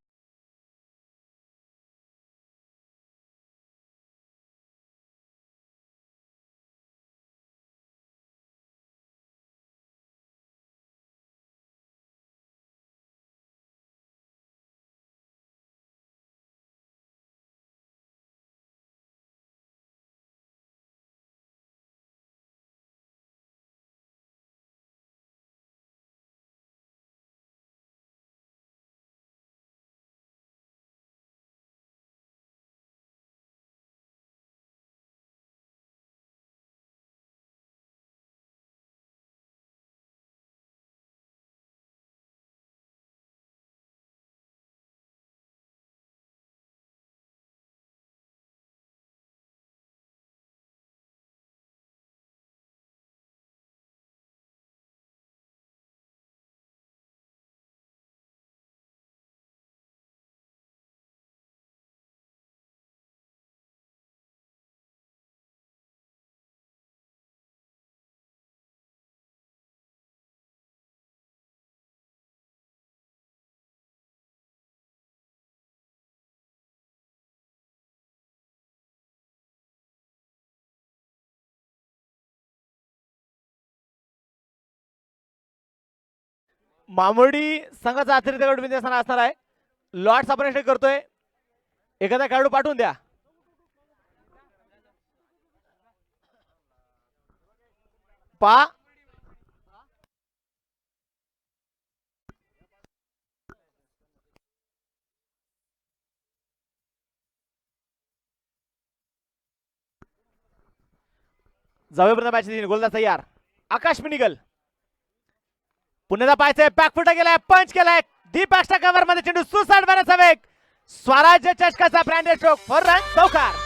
मामुर्डी संघाचा अतिरिक्त गट असणार आहे. लॉट्स आपण करतोय. एखादा खेळाडू पाठवून द्या. पा जावेपर्यंत मॅच गोलंदाज तयार. आकाश मिनिगल पुन्हा पाहायचंय. बॅकफुट गेलाय, पंच केलाय, डीप एक्स्ट्रा कव्हर मध्ये चेंडू सुसाट बनाचा वेग. स्वराज्य चषकाचा ब्रँडेड स्ट्रोक फॉर रन चौकार.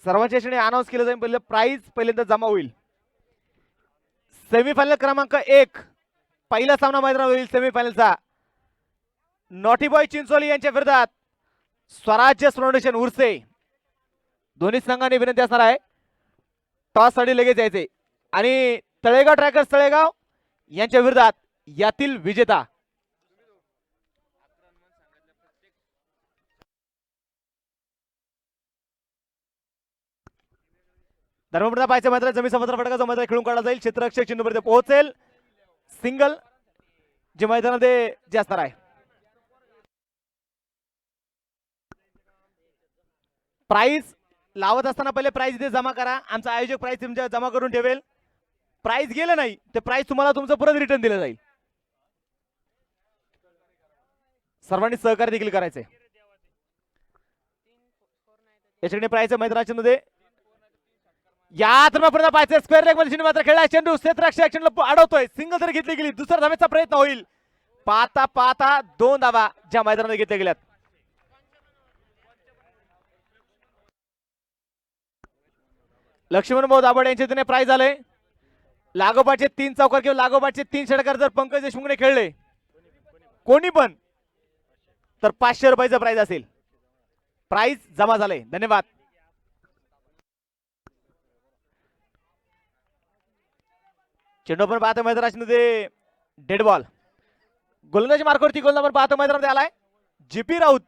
सर्वांच्या श्रेणी अनाउन्स केलं जाईल. पहिलं प्राइज पहिल्यांदा जमा होईल. सेमीफायनल क्रमांक 1 पहिला सामना मैदानावर होईल. सेमीफायनलचा नॉटी बॉय चिंचोली यांच्या विरोधात स्वराज्य फाउंडेशन उर्से. दोन्ही संघांनी विनंती असणार आहे टॉस साठी लगेच यायचे आणि तळेगाव ट्रॅकर्स तळेगाव यांच्या विरोधात यातील विजेता. धर्मपुरा पाहायचं मात्र जमीन समुद्र फटका जो मैदान खेळून काढला जाईल. क्षेत्ररक्षक चिन्हपर्यंत पोहोचेल. सिंगल जे मैदानामध्ये जे असणार आहे. प्राइस लावत असताना पहिले प्राइस इथे जमा करा. आमचा आयोजक प्राइस तुमच्या जमा करून ठेवेल. प्राइस गेलं नाही ते प्राइस तुम्हाला तुमचं परत रिटर्न दिलं जाईल. सर्वांनी सहकार्य देखील करायचंय. याच्याकडे प्राइस मैदानाच्या मध्ये या तर पाहिजे. स्क्वेअर लेग मध्ये मात्र खेळला चेंडू क्षेत्ररक्षक चेंडू अडवतोय. सिंगल तरी घेतली गेली. दुसऱ्या धावेचा प्रयत्न होईल. पाहता पाहता 2 धावा ज्या मैदानामध्ये घेतल्या गेल्यात. लक्ष्मण भाऊ दाभाडे यांचे त्याने प्राइज आले. लागोपाठचे 3 चौकार किंवा लागोपाठचे 3 षटकार जर पंकज देशमुखने खेळले कोणी पण तर 500 रुपयाचं प्राइज असेल. प्राइज जमा झाले. धन्यवाद. चेंडू पण पाहतो मैदानामध्ये डेड बॉल. गोलंदाजी मार्कवरती गोलंदाज पण पाहतो मैदानामध्ये आलाय. जीपी राऊत,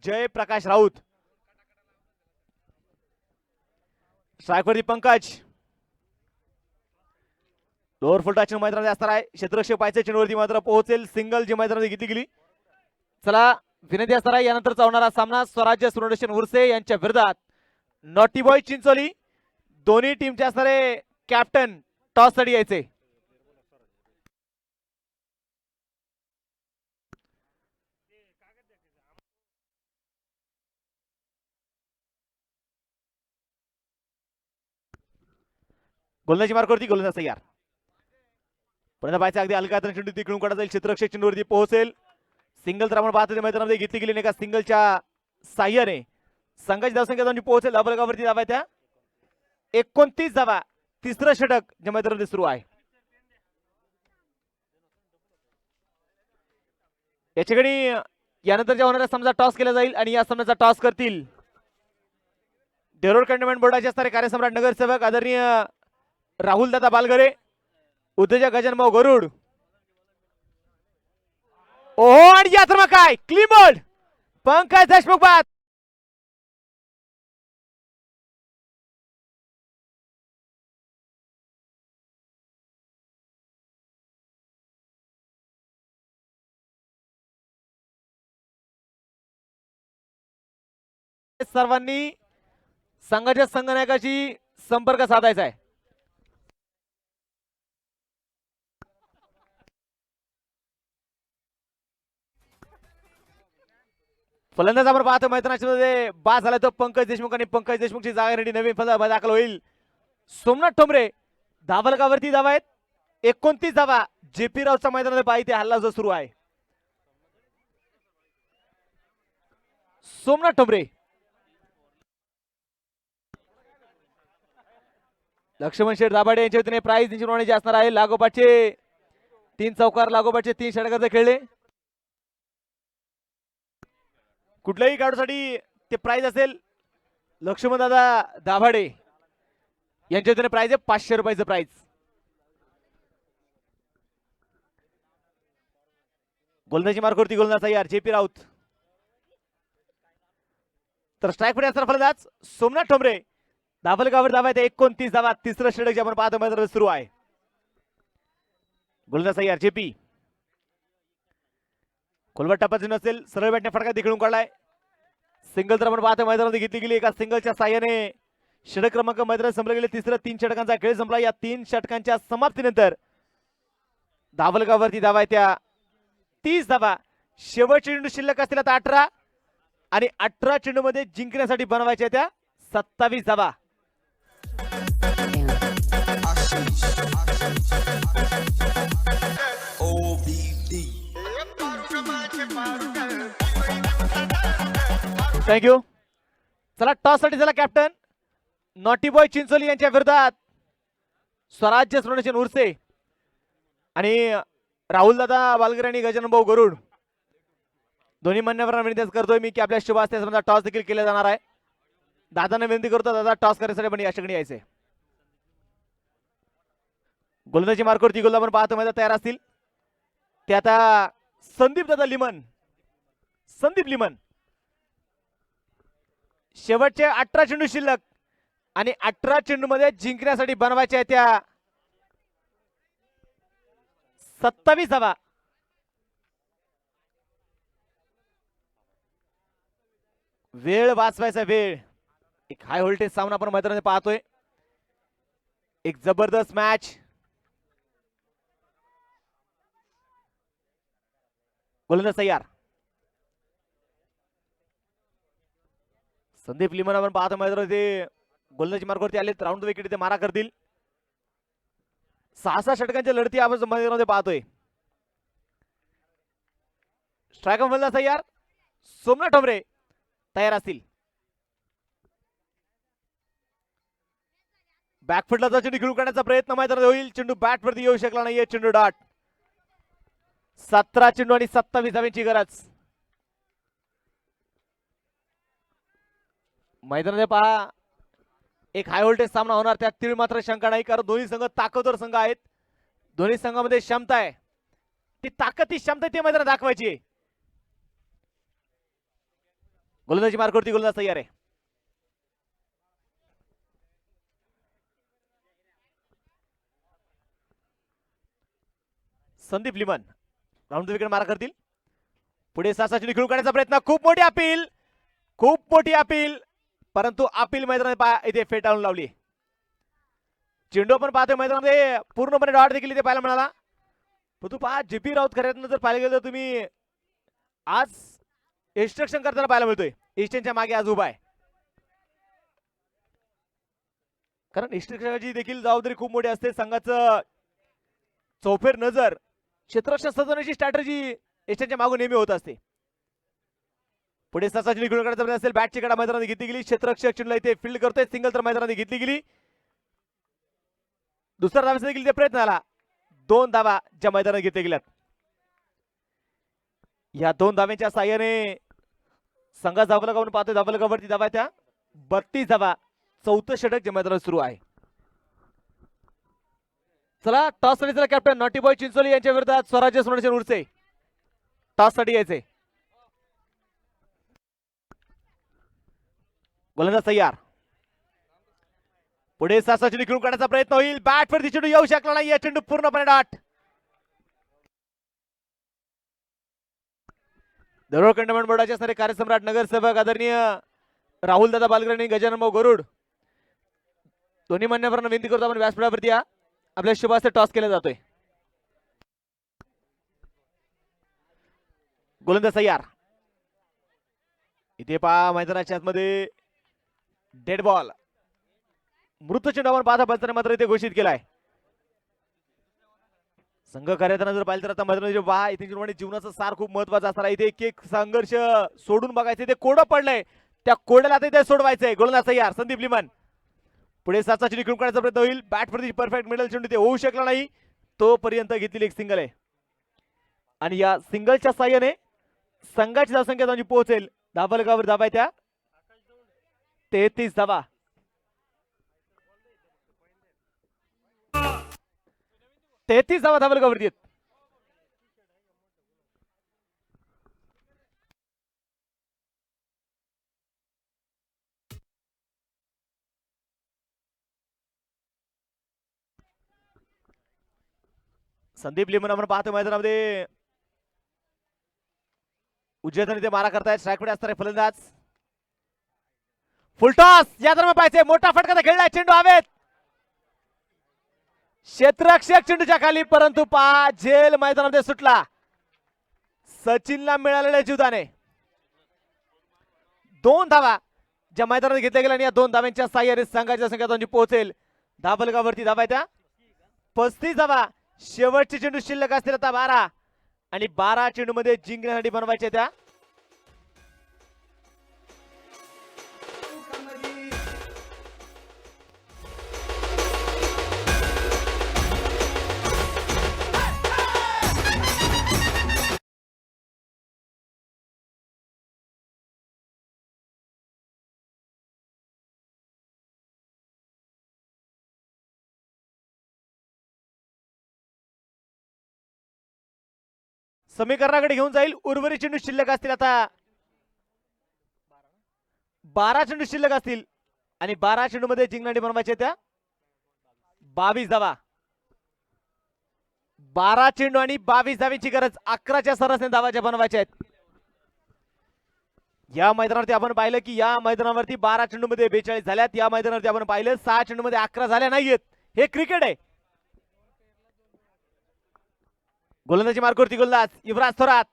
जयप्रकाश राऊत. स्ट्रायकवरती पंकज. लोअर फुल टच मैदानामध्ये असणार आहे. क्षेत्ररक्षक पाहायचे चेंडूवरती मात्र पोहोचेल. सिंगल जी मैदानामध्ये घेतली गेली. चला विनंती असणार आहे यानंतरचा होणारा सामना स्वराज्य फाउंडेशन उर्से यांच्या विरोधात नॉटी बॉय चिंचोली. दोन्ही टीमचे असणारे कॅप्टन टॉस साठी यायचे. गोलंदाजी मार्कवरती गोलंदाज तयार. पर्यंत पाहायचं अगदी हलका चेंडू तिकडून काढा जाईल. क्षेत्ररक्षक चेंडूवरती पोहोचेल. सिंगल तर आपण पाहतो मैदानामध्ये घेतली गेली. एका सिंगलच्या साह्याने संघाची धावसंख्या पोहोचेल. धावफलकावरती धावा त्या 29 धावा. तिसरं षटक ज्या मैदानामध्ये सुरू आहे. याच्याकडे यानंतरच्या होणाऱ्या सामन्याचा टॉस केला जाईल आणि या सामन्याचा टॉस करतील देरोड कंटेनमेंट बोर्डाचे असणारे कार्यसम्राट नगरसेवक आदरणीय राहुल दादा बालगरे, उद्योजक गजानभाऊ गरुड. ओहो आणि या तर मग काय क्लीन बोल्ड पंकज देशमुख बाद. सर्वांनी संघाच्या संघनायकाशी संपर्क साधायचा आहे. फलंदाज आपण पाहतो मैदानाच्या मध्ये बाद झाला तो पंकज देशमुख आणि पंकज देशमुखची जागा नवीन फलंदाज दाखल होईल सोमनाथ ठोंबरे. धावलकावरती धावा आहेत 29 धावा. जेपी रावच्या मैदानामध्ये पाहिजे हल्ला जो सुरू आहे. सोमनाथ ठोंबरे लक्ष्मण शेठ दाभाडे यांच्या वतीने प्राइज निश्चित असणार आहे. लागोपाठचे 3 चौकार लागोपाठचे 3 षटकाचे खेळले. कुठल्याही खेळाडूसाठी ते प्राइज असेल. लक्ष्मण दादा दाभाडे यांच्या वतीने प्राइज आहे 500 रुपयाचं प्राइज. गोलंदाजी मार्गावरती गोलंदाज तयार जेपी राऊत. तर स्ट्राईक मध्ये असणार फलंदाज सोमनाथ ठोंबरे. धावलकावर धावा आहेत 29 धावा. तिसरं षटक जे आपण पाहतो मैदानात सुरू आहे. गोलंदाज तयार जेपी. खोलवट टप्प्यात नसेल सरळ बॅटने फटका तिकडून काढलाय. सिंगल तर आपण पाहतो मैदानामध्ये घेतली गेली. एका सिंगलच्या साह्याने षटक क्रमांक मैदानात संपला गेले. तिसरं 3 षटकांचा खेळ संपला. या 3 षटकांच्या समाप्तीनंतर धावलकावरती धावा आहे त्या 30 धावा. शेवटचे चेंडू शिल्लक असतील आता 18 आणि 18 चेंडू मध्ये जिंकण्यासाठी बनवायच्या त्या 27 धावा. थँक्यू. चला टॉस साठी चला कॅप्टन नॉटी बॉय चिंचोली यांच्या विरोधात स्वराज्य सोडण्याचे उरसे आणि राहुल दादा वालगर आणि गजानन भाऊ गरुड दोन्ही मान्यवरांना विनंती करतोय मी की आपल्या शुभ हस्ते समजा टॉस देखील केला जाणार आहे. दादांना विनंती करतो दादा टॉस करण्यासाठी पण या ठिकाणी यायचे. गोलंदाजी मार्कवरती गोलंदाज आपण पाहतो मैदान तयार असतील ते आता संदीप दादा लिमन. संदीप लिमन शेवटचे 18 चेंडू शिल्लक आणि 18 चेंडू मध्ये जिंकण्यासाठी बनवायच्या त्या 27 धावा. वेळ वाचवायचा वेळ. एक हाय व्होल्टेज सामना आपण मैदानामध्ये पाहतोय. एक जबरदस्त मॅच. गोलंदाज तयार संदीप लिमन आपण पाहतो मैदानामध्ये गोलंदाजी मार्गावरती आले. राऊंड विकेट ते मारा करतील. 6 षटकांच्या लढती आपण मैदानामध्ये पाहतोय. स्ट्रायकर गोलंदाज तयार सोमनाथ ठोंबरे तयार असतील. बॅकफुटला चेंडू खेळून काढण्याचा प्रयत्न मैदानात होईल. चेंडू बॅट वरती येऊ शकला नाहीये. चेंडू डॉट. 17 चेंडू आणि 27 धावांची गरज. मैदानामध्ये पहा एक हाय व्होल्टेज सामना होणार. त्यात तीळ मात्र शंका नाही कारण दोन्ही संघ ताकदवर संघ आहेत. दोन्ही संघामध्ये क्षमता आहे. ती ताकद ती क्षमता ती मैदानात दाखवायची. गोलंदाजी मार्गावरती गोलंदाज तयार आहे. संदीप लिमन राऊंड विकेट मारा करतील. पुढे 6 चेंडू खेळून काढण्याचा प्रयत्न. खूप मोठी अपील. खूप मोठी अपील परंतु अपील मैदानात इथे फेटाळून लावली. चेंडू आपण पाहतोय मैदानामध्ये पूर्णपणे डॉट देखील इथे पाहायला मिळाला. परंतु पहा जेपी राऊत खऱ्यातनं जर पाहिलं गेलं तर तुम्ही आज इन्स्ट्रक्शन करताना पाहायला मिळतोय. ईस्टर्नच्या मागे आज उभा आहे कारण इन्स्ट्रक्शनची देखील जबाबदारी खूप मोठी असते. संघाचं चौफेर नजर क्षेत्ररक्षण सजवण्याची स्ट्रॅटेजी ईस्टर्नच्या मागून नेहमी होत असते. पुढे 6 चेंडू खेळून काढायचा असेल. बॅटची कडा मैदानात घेतली गेली. क्षेत्ररक्षक चेंडूला इथे फील्ड करतोय. सिंगल तर मैदानात घेतली गेली. दुसरा धावाचा देखील ते प्रयत्न झाला. 2 धावा ज्या मैदानात घेतल्या गेल्यात. या 2 धाव्यांच्या साह्याने संघ धावलकावरून पाहतोय. धावलकावरती धावा त्या 32 धावा. 4थं षटक ज्या मैदानात सुरू आहे. चला टॉस साठी चला कॅप्टन नॉटी बॉय चिंचोली यांच्या विरोधात स्वराज्य सोडण्याचे उरसे टॉस साठी यायचे. गोलंदाज तयार. पुढे 6 चेंडू खेळून काढण्याचा प्रयत्न होईल. बॅट वरती चेंडू येऊ शकला नाही. या चेंडू पूर्णपणे डॉट. दरोड कंटोन्मेंट बोर्डाचे असणारे कार्यसम्राट नगरसेवक आदरणीय राहुल दादा बालकर्णी, गजानन भाऊ गरुड दोन्ही मान्यवरांना विनंती करतो आपण व्यासपीठावरती या. आपल्या शुभास्ते टॉस केला जातोय. गोलंदाज तयार. इथे पहा मैदानाच्या आतमध्ये डेड बॉल मृत चेंडूवर बाधा पंचाने मात्र इथे घोषित केलाय. संघ करताना जर पाहिलं तर आता मैदानाचे पहा इथे जीवनाचं सार खूप महत्वाचं असणार. इथे एक एक संघर्ष सोडून बघायचं. इथे कोडं पडलंय, त्या कोड्याला इथे सोडवायचंय. गोलंदाज तयार. संदीप लिमन पुढे साचा चेंडू खेळून काढण्याचा प्रयत्न होईल. बॅट प्रति परफेक्ट मिडल चेंडू ते होऊ शकला नाही. तोपर्यंत घेतलेली एक सिंगल आहे आणि या सिंगलच्या साह्याने संघाची धावसंख्या त्यांची पोहोचेल धाबलगावर धाबा त्या 33 धावा. धाबलगावरती आहेत. संदीप लिमन आपण पाहतो मैदानामध्ये उजव्या इथे मारा करतायत. स्ट्राईककडे असणार आहे फलंदाज. फुलटॉस या दरम्यान पाहिजे. मोठा फटका खेळलाय. चेंडू हवेत. क्षेत्ररक्षक चेंडूच्या खाली, परंतु पहा झेल मैदानामध्ये सुटला. सचिनला मिळालेल्या जीवदाने 2 धावा ज्या मैदानात घेतल्या गेल्या आणि या 2 धाव्यांच्या साह्याने संघाच्या संख्या पोहोचेल धाबलगावरती. धावा त्या 35 धावा. शेवटचे चेंडू शिल्लक असतील आता 12 आणि 12 चेंडू मध्ये जिंकण्यासाठी बनवायचे त्या. समीकरणाकडे घेऊन जाईल. उर्वरित चेंडू शिल्लक असतील आता 12 चेंडू शिल्लक असतील आणि 12 चेंडू मध्ये जिंकण्यासाठी बनवायचे त्या 22 धावा. 12 चेंडू आणि 22 धावीची गरज. 11च्या सरासरी धावाच्या बनवायच्या आहेत. या मैदानावरती आपण पाहिलं की या मैदानावरती 12 चेंडू मध्ये 42 झाल्यात. या मैदानावरती आपण पाहिलं 6 चेंडू मध्ये 11 झाल्या नाहीयेत. हे क्रिकेट आहे. गोलंदाजी मार्गावरती गोलंदाज युवराज थोरात.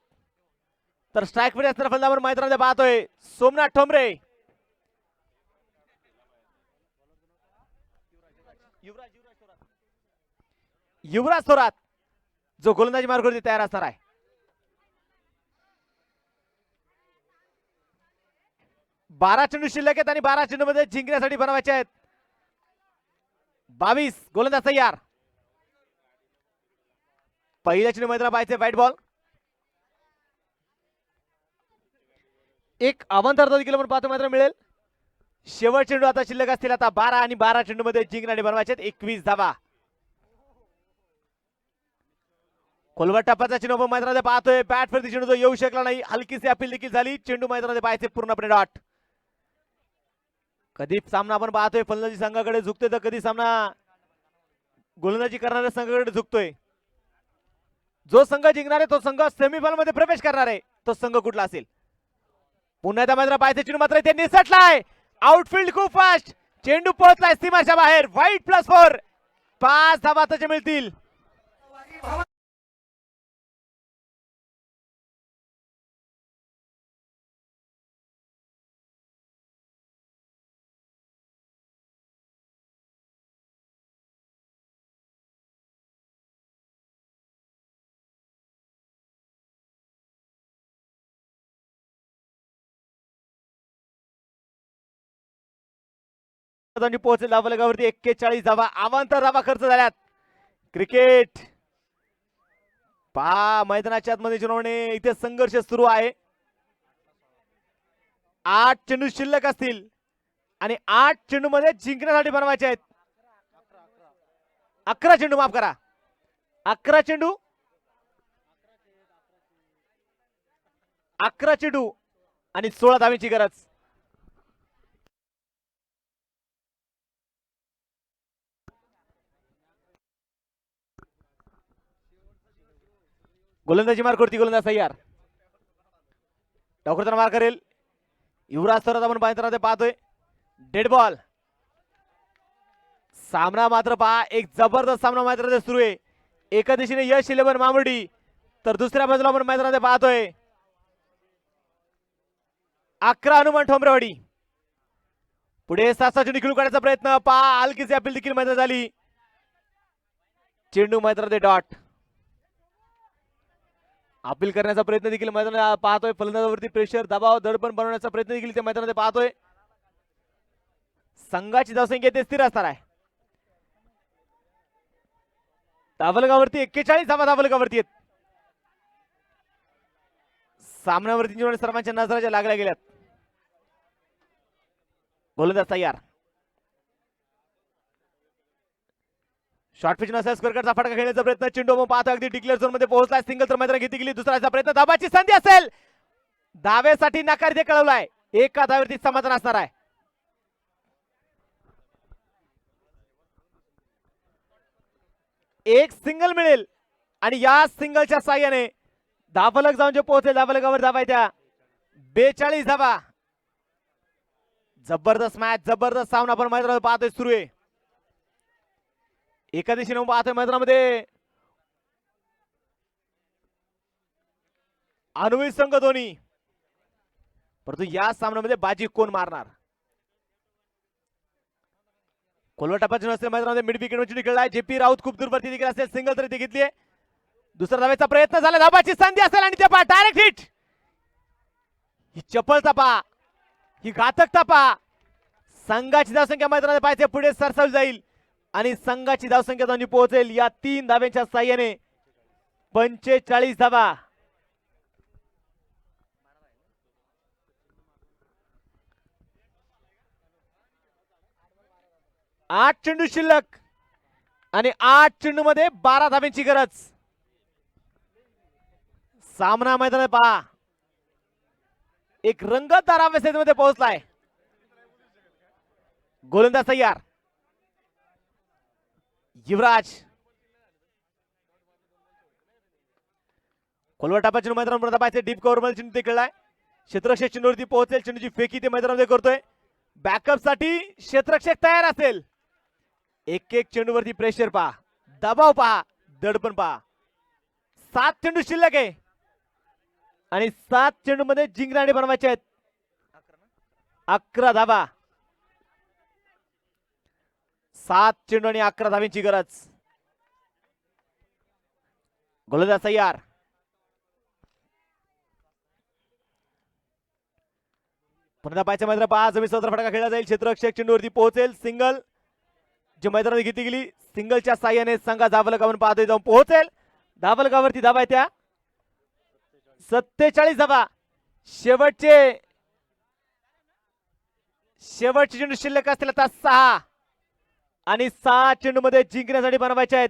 तर स्ट्राईक मध्ये असणारा फलंदाज मैदानामध्ये पाहतोय सोमनाथ ठोंबरे. युवराज थोरात जो गोलंदाजी मार्गावरती तयार असणार आहे. बारा चेंडू शिल्लक आहेत आणि 12 चेंडू मध्ये जिंकण्यासाठी बनवायचे आहेत 22. गोलंदाज तयार. पहिल्या चेंडू मैदानात पाहायचे व्हाईट बॉल. एक अवंतर देखील आपण पाहतो मैदान मिळेल. शेवट चेंडू आता शिल्लक असतील आता 12 आणि 12 चेंडू मध्ये जिंकण्यासाठी बनवायचे 21 धावा. कोलवट टप्प्याचा चेंडू आपण मैदानात पाहतोय. बॅट प्रति चेंडू येऊ शकला नाही. हलकीशी अपील देखील झाली. चेंडू मैदानात पाहायचे पूर्णपणे डॉट. कधी सामना आपण पाहतोय फलंदाजी संघाकडे झुकतोय तर कधी सामना गोलंदाजी करणाऱ्या संघाकडे झुकतोय. जो संघ जिंकणार आहे तो संघ सेमीफायनल मध्ये प्रवेश करणार आहे. तो संघ कुठला असेल. पुन्हा त्या मैदानात पाहायचे चेंडू मात्र इथे निसटलाय. आउटफील्ड खूप फास्ट. चेंडू पोहोचलाय सीमाच्या बाहेर. वाईट +4. 5 धावा त्याचे मिळतील. पोहोचेल धावलगावरती 41 धावा. अवांतर धावा खर्च झाल्यात. क्रिकेट पहा मैदानाच्या आतमध्ये जिरवणे. इथे संघर्ष सुरू आहे. 8 चेंडू शिल्लक असतील आणि 8 चेंडू मध्ये जिंकण्यासाठी बनवायचे आहेत. 11 चेंडू माफ करा. 11 चेंडू 11 चेंडू आणि 16 धावीची गरज. गोलंदाजी मार करती. गोलंदाज तयार. डावखुरताना मार करेल. युवराज थोरात आपण मैदानामध्ये पाहतोय. Dead ball. सामना मात्र पहा एक जबरदस्त सामना मैदानामध्ये सुरू आहे. एका दिशेने यश 11 मामुर्डी तर दुसऱ्या बाजूला आपण मैदानामध्ये पाहतोय 11 हनुमान ठोंबरेवाडी. पुढे 7 चेंडू खेळू काढण्याचा प्रयत्न पहा हलकीची अपील देखील मैदानात झाली. चेंडू मैदानामध्ये डॉट. अपील करण्याचा प्रयत्न देखील मैदानात पाहतोय. फलंदाजावरती प्रेशर दबाव दडपण बनवण्याचा प्रयत्न देखील त्या मैदानामध्ये पाहतोय. संघाची धावसंख्या ते स्थिर असणार आहे. धावलगावरती 41 धावा धावलगावरती आहेत. सामन्यावरती सर्वांच्या नजराच्या लागल्या गेल्यात. गोलंदाज तयार. शॉर्ट पिच नसेल स्क्वेअर कटचा फटका खेळण्याचा प्रयत्न. चेंडू पाहतो अगदी डिक्लेअर झोन मध्ये पोहोचलाय. सिंगल तर मैदान घेतली गेली. दुसऱ्याचा प्रयत्न दाबाची संधी असेल. दावेसाठी नकार इथे कळवलाय. एका धावेवरती समाधान असणार आहे. एक सिंगल मिळेल आणि या सिंगलच्या साह्याने धावलग जाऊन जे पोहोचेल धावलगावर धावा त्या 42 धावा. जबरदस्त मॅच जबरदस्त सामना आपण मैदानात पाहतोय सुरू आहे. एका दिशेने पाहतोय मैदानामध्ये अनुभवी संघ दोन्ही. परंतु या सामन्यामध्ये बाजी कोण मारणार. कोलवटापासून असते मैदानामध्ये मिड विकेट वरती खेळलाय. जेपी राऊत खूप दूरवरती देखील असेल. सिंगल तरी ते घेतलीये. दुसरा धावेचा प्रयत्न झाला. धाबाची संधी असेल आणि ते पहा डायरेक्ट हिट. ही चपळता पहा ही घातकता पहा. संघाची धावसंख्या मैदानात पाहायचे पुढे सरसावली जाईल आणि संघाची धावसंख्या दोन्ही पोहोचेल या 3 धाव्यांच्या साह्याने 45 धावा. आठ चेंडू शिल्लक आणि 8 चेंडू मध्ये 12 धाव्यांची गरज. सामना मैदानात पहा एक रंगतदार अवस्थेमध्ये पोहोचलाय. गोलंदाज तयार. युवराज कोलवटापा चेंडू मैदानावर पाहिजे. डीप कव्हर मध्ये चेंडू खेळलाय. क्षेत्ररक्षक चेंडूवरती पोहोचेल. चेंडूची फेकी ते मैदानामध्ये करतोय. बॅकअप साठी क्षेत्ररक्षक तयार असेल. एक एक चेंडूवरती प्रेशर पहा दबाव पहा दडपण पहा. 7 चेंडू शिल्लक आहे आणि 7 चेंडू मध्ये जिंकणारे बनवायचे आहेत. 11 धावा. 7 चेंडू आणि 11 धाव्यांची गरज. गोलंदाज तयार. पुन्हा पाहायचं मैदान पहा जमीन सदर फटका खेळला जाईल. क्षेत्ररक्षक चेंडूवरती पोहोचेल. सिंगल जे मैदानात घेतली गेली. सिंगलच्या साह्याने संघा धावलगावर पाहतोय जाऊन पोहोचेल. धावलगावरती धावा आहे त्या 47 धावा. शेवटचे चेंडू शिल्लक असतील आता 6 आणि 6 चेंडू मध्ये जिंकण्यासाठी बनवायचे आहेत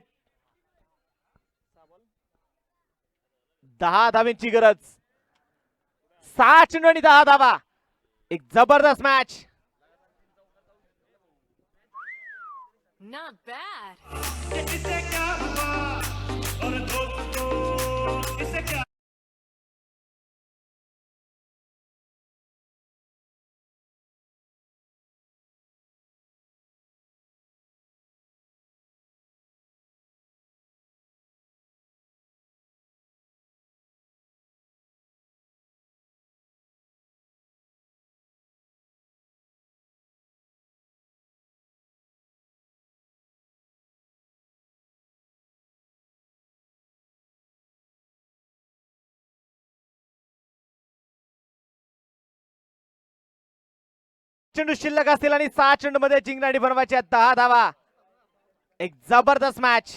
10 धाव्यांची गरज. 6 चेंडू आणि 10 धावा. एक जबरदस्त मॅच. Not bad. चेंडू शिल्लक असतील आणि 6 चेंडू मध्ये जिंकणारी बनवायची 10 धावा. एक जबरदस्त मॅच.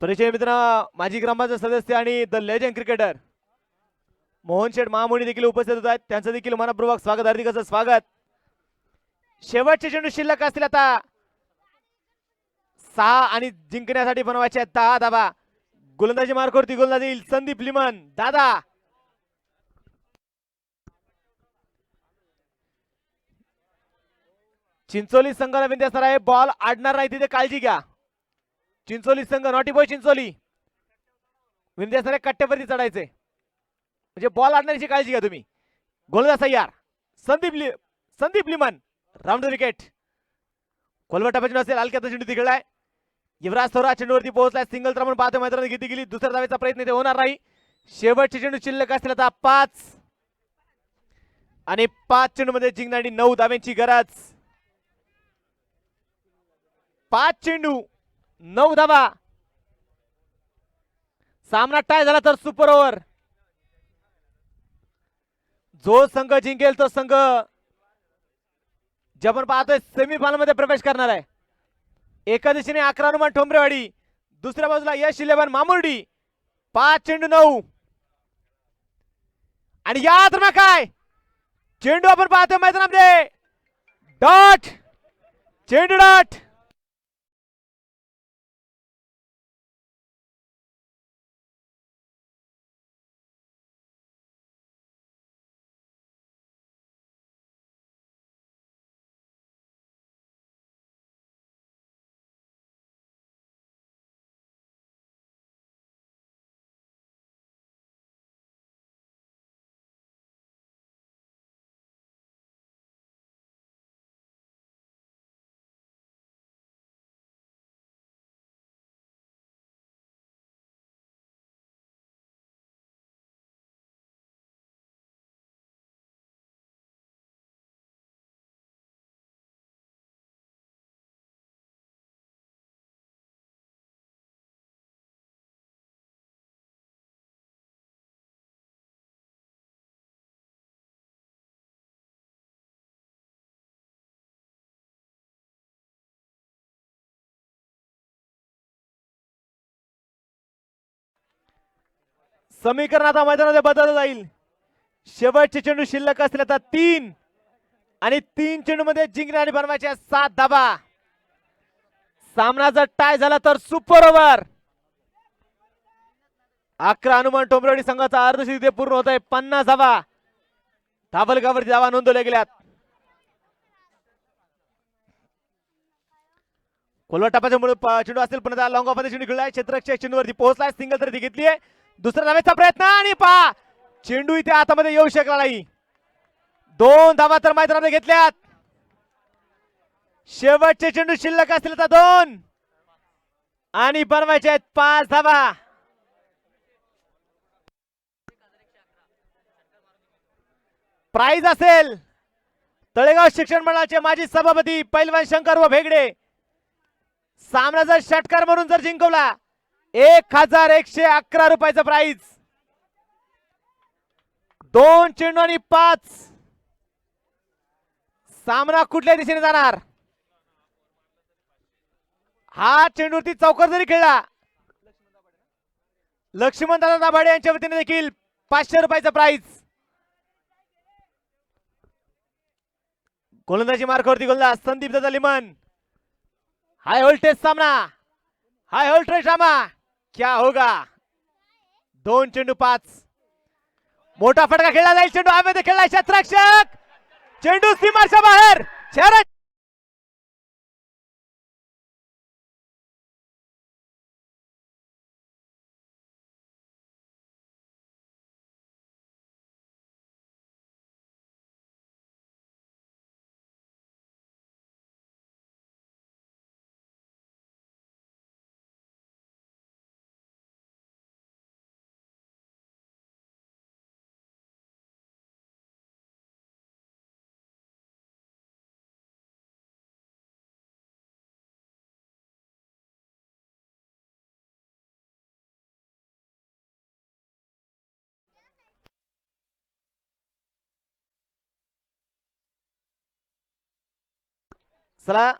परिचय मित्र माजी ग्रामपंचायत सदस्य आणि द लेजंड क्रिकेटर मोहन शेठ महामुनी देखील उपस्थित होत आहेत. त्यांचं देखील मनपूर्वक स्वागत हार्दिक असं स्वागत. शेवटचे चेंडू शिल्लक असतील आता 6 आणि जिंकण्यासाठी बनवायचे 10 धावा. गोलंदाजी मार्कवरती गोलंदाजी येईल संदीप लिमन दादा. चिंचोली संघाला विनंती असणार आहे, बॉल आडणार नाही तिथे काळजी घ्या. चिंचोली संघ, नॉटी बॉय चिंचोली, विनंती असणार आहे कट्ट्यावरती चढायचे, म्हणजे बॉल आडण्याची काळजी घ्या तुम्ही. गोलंदाज तयार, संदीप लिमन, राऊंड द विकेट. कोलवटा चेंडू असेल, हलक्याचा चेंडू तिकडलाय. युवराज थोरा चेंडूवरती पोहोचलाय, सिंगल तर म्हणून पाहतो मैदानात घेतली गेली. दुसऱ्या धावेचा प्रयत्न ते होणार नाही. शेवटचे चेंडू शिल्लक असतील आता 5 आणि 5 चेंडू मध्ये जिंकणारी 9 धाव्यांची गरज. 5 चेंडू 9 धावा. सामना टाय झाला तर सुपर ओव्हर. जो संघ जिंकेल तो संघ जे आपण पाहतोय सेमीफायनल मध्ये प्रवेश करणार आहे. एका दिशेने 11 हनुमान ठोंबरेवाडी, दुसऱ्या बाजूला यश 11 मामुर्डी. 5 चेंडू 9 आणि याद रमा काय चेंडू आपण पाहतोय मैदानामध्ये. डॉट, चेंडू डॉट. समीकरण आता मैदानामध्ये बदललं जाईल. शेवटचे चेंडू शिल्लक असतील आता 3 आणि 3 चेंडू मध्ये जिंकणारी बनवायचे 7 धाबा. सामना जर टाय झाला तर सुपर ओव्हर. 11 हनुमान टोंबरेवाडी संघाचा अर्धशतक पूर्ण होत आहे. 50 धावा धाबलगावरती धावा नोंदवल्या गेल्यात. कोलवा टपाच्या मुळे चेंडू असेल पण लॉंग ऑफ मध्ये चेंडू खेळलाय. क्षेत्ररक्षक चेंडूवरती पोहोचलाय, सिंगल तरी घेतलीये. दुसऱ्या धावेचा प्रयत्न आणि पहा चेंडू इथे आतामध्ये येऊ शकला नाही. 2 धावा तर मैदानामध्ये घेतल्यात. शेवटचे चेंडू शिल्लक असतील तर 2 आणि बनवायचे आहेत 5 धावा. प्राइज असेल तळेगाव शिक्षण मंडळाचे माजी सभापती पैलवान शंकर व भेगडे. सामना जर षटकार म्हणून जर जिंकवला 1111 रुपयाचा प्राइज. 2 चेंडू आणि 5. सामना कुठल्या दिशेने जाणार. हा चेंडूवरती चौकार जरी खेळला लक्ष्मण दादा दाभाडे यांच्या वतीने देखील 500 रुपयाचा प्राइज. गोलंदाजी मार्गावरती गोलंदाज संदीप दादा लिमन. हाय व्होल्टेज सामना, हाय व्होल्टेज ड्रामा, क्या होगा. 2 चेंडू 5. मोठा फटका खेळला जाईल. चेंडू हवेमध्ये खेळला, क्षेत्ररक्षक चेंडू सीमाच्या बाहेर. चला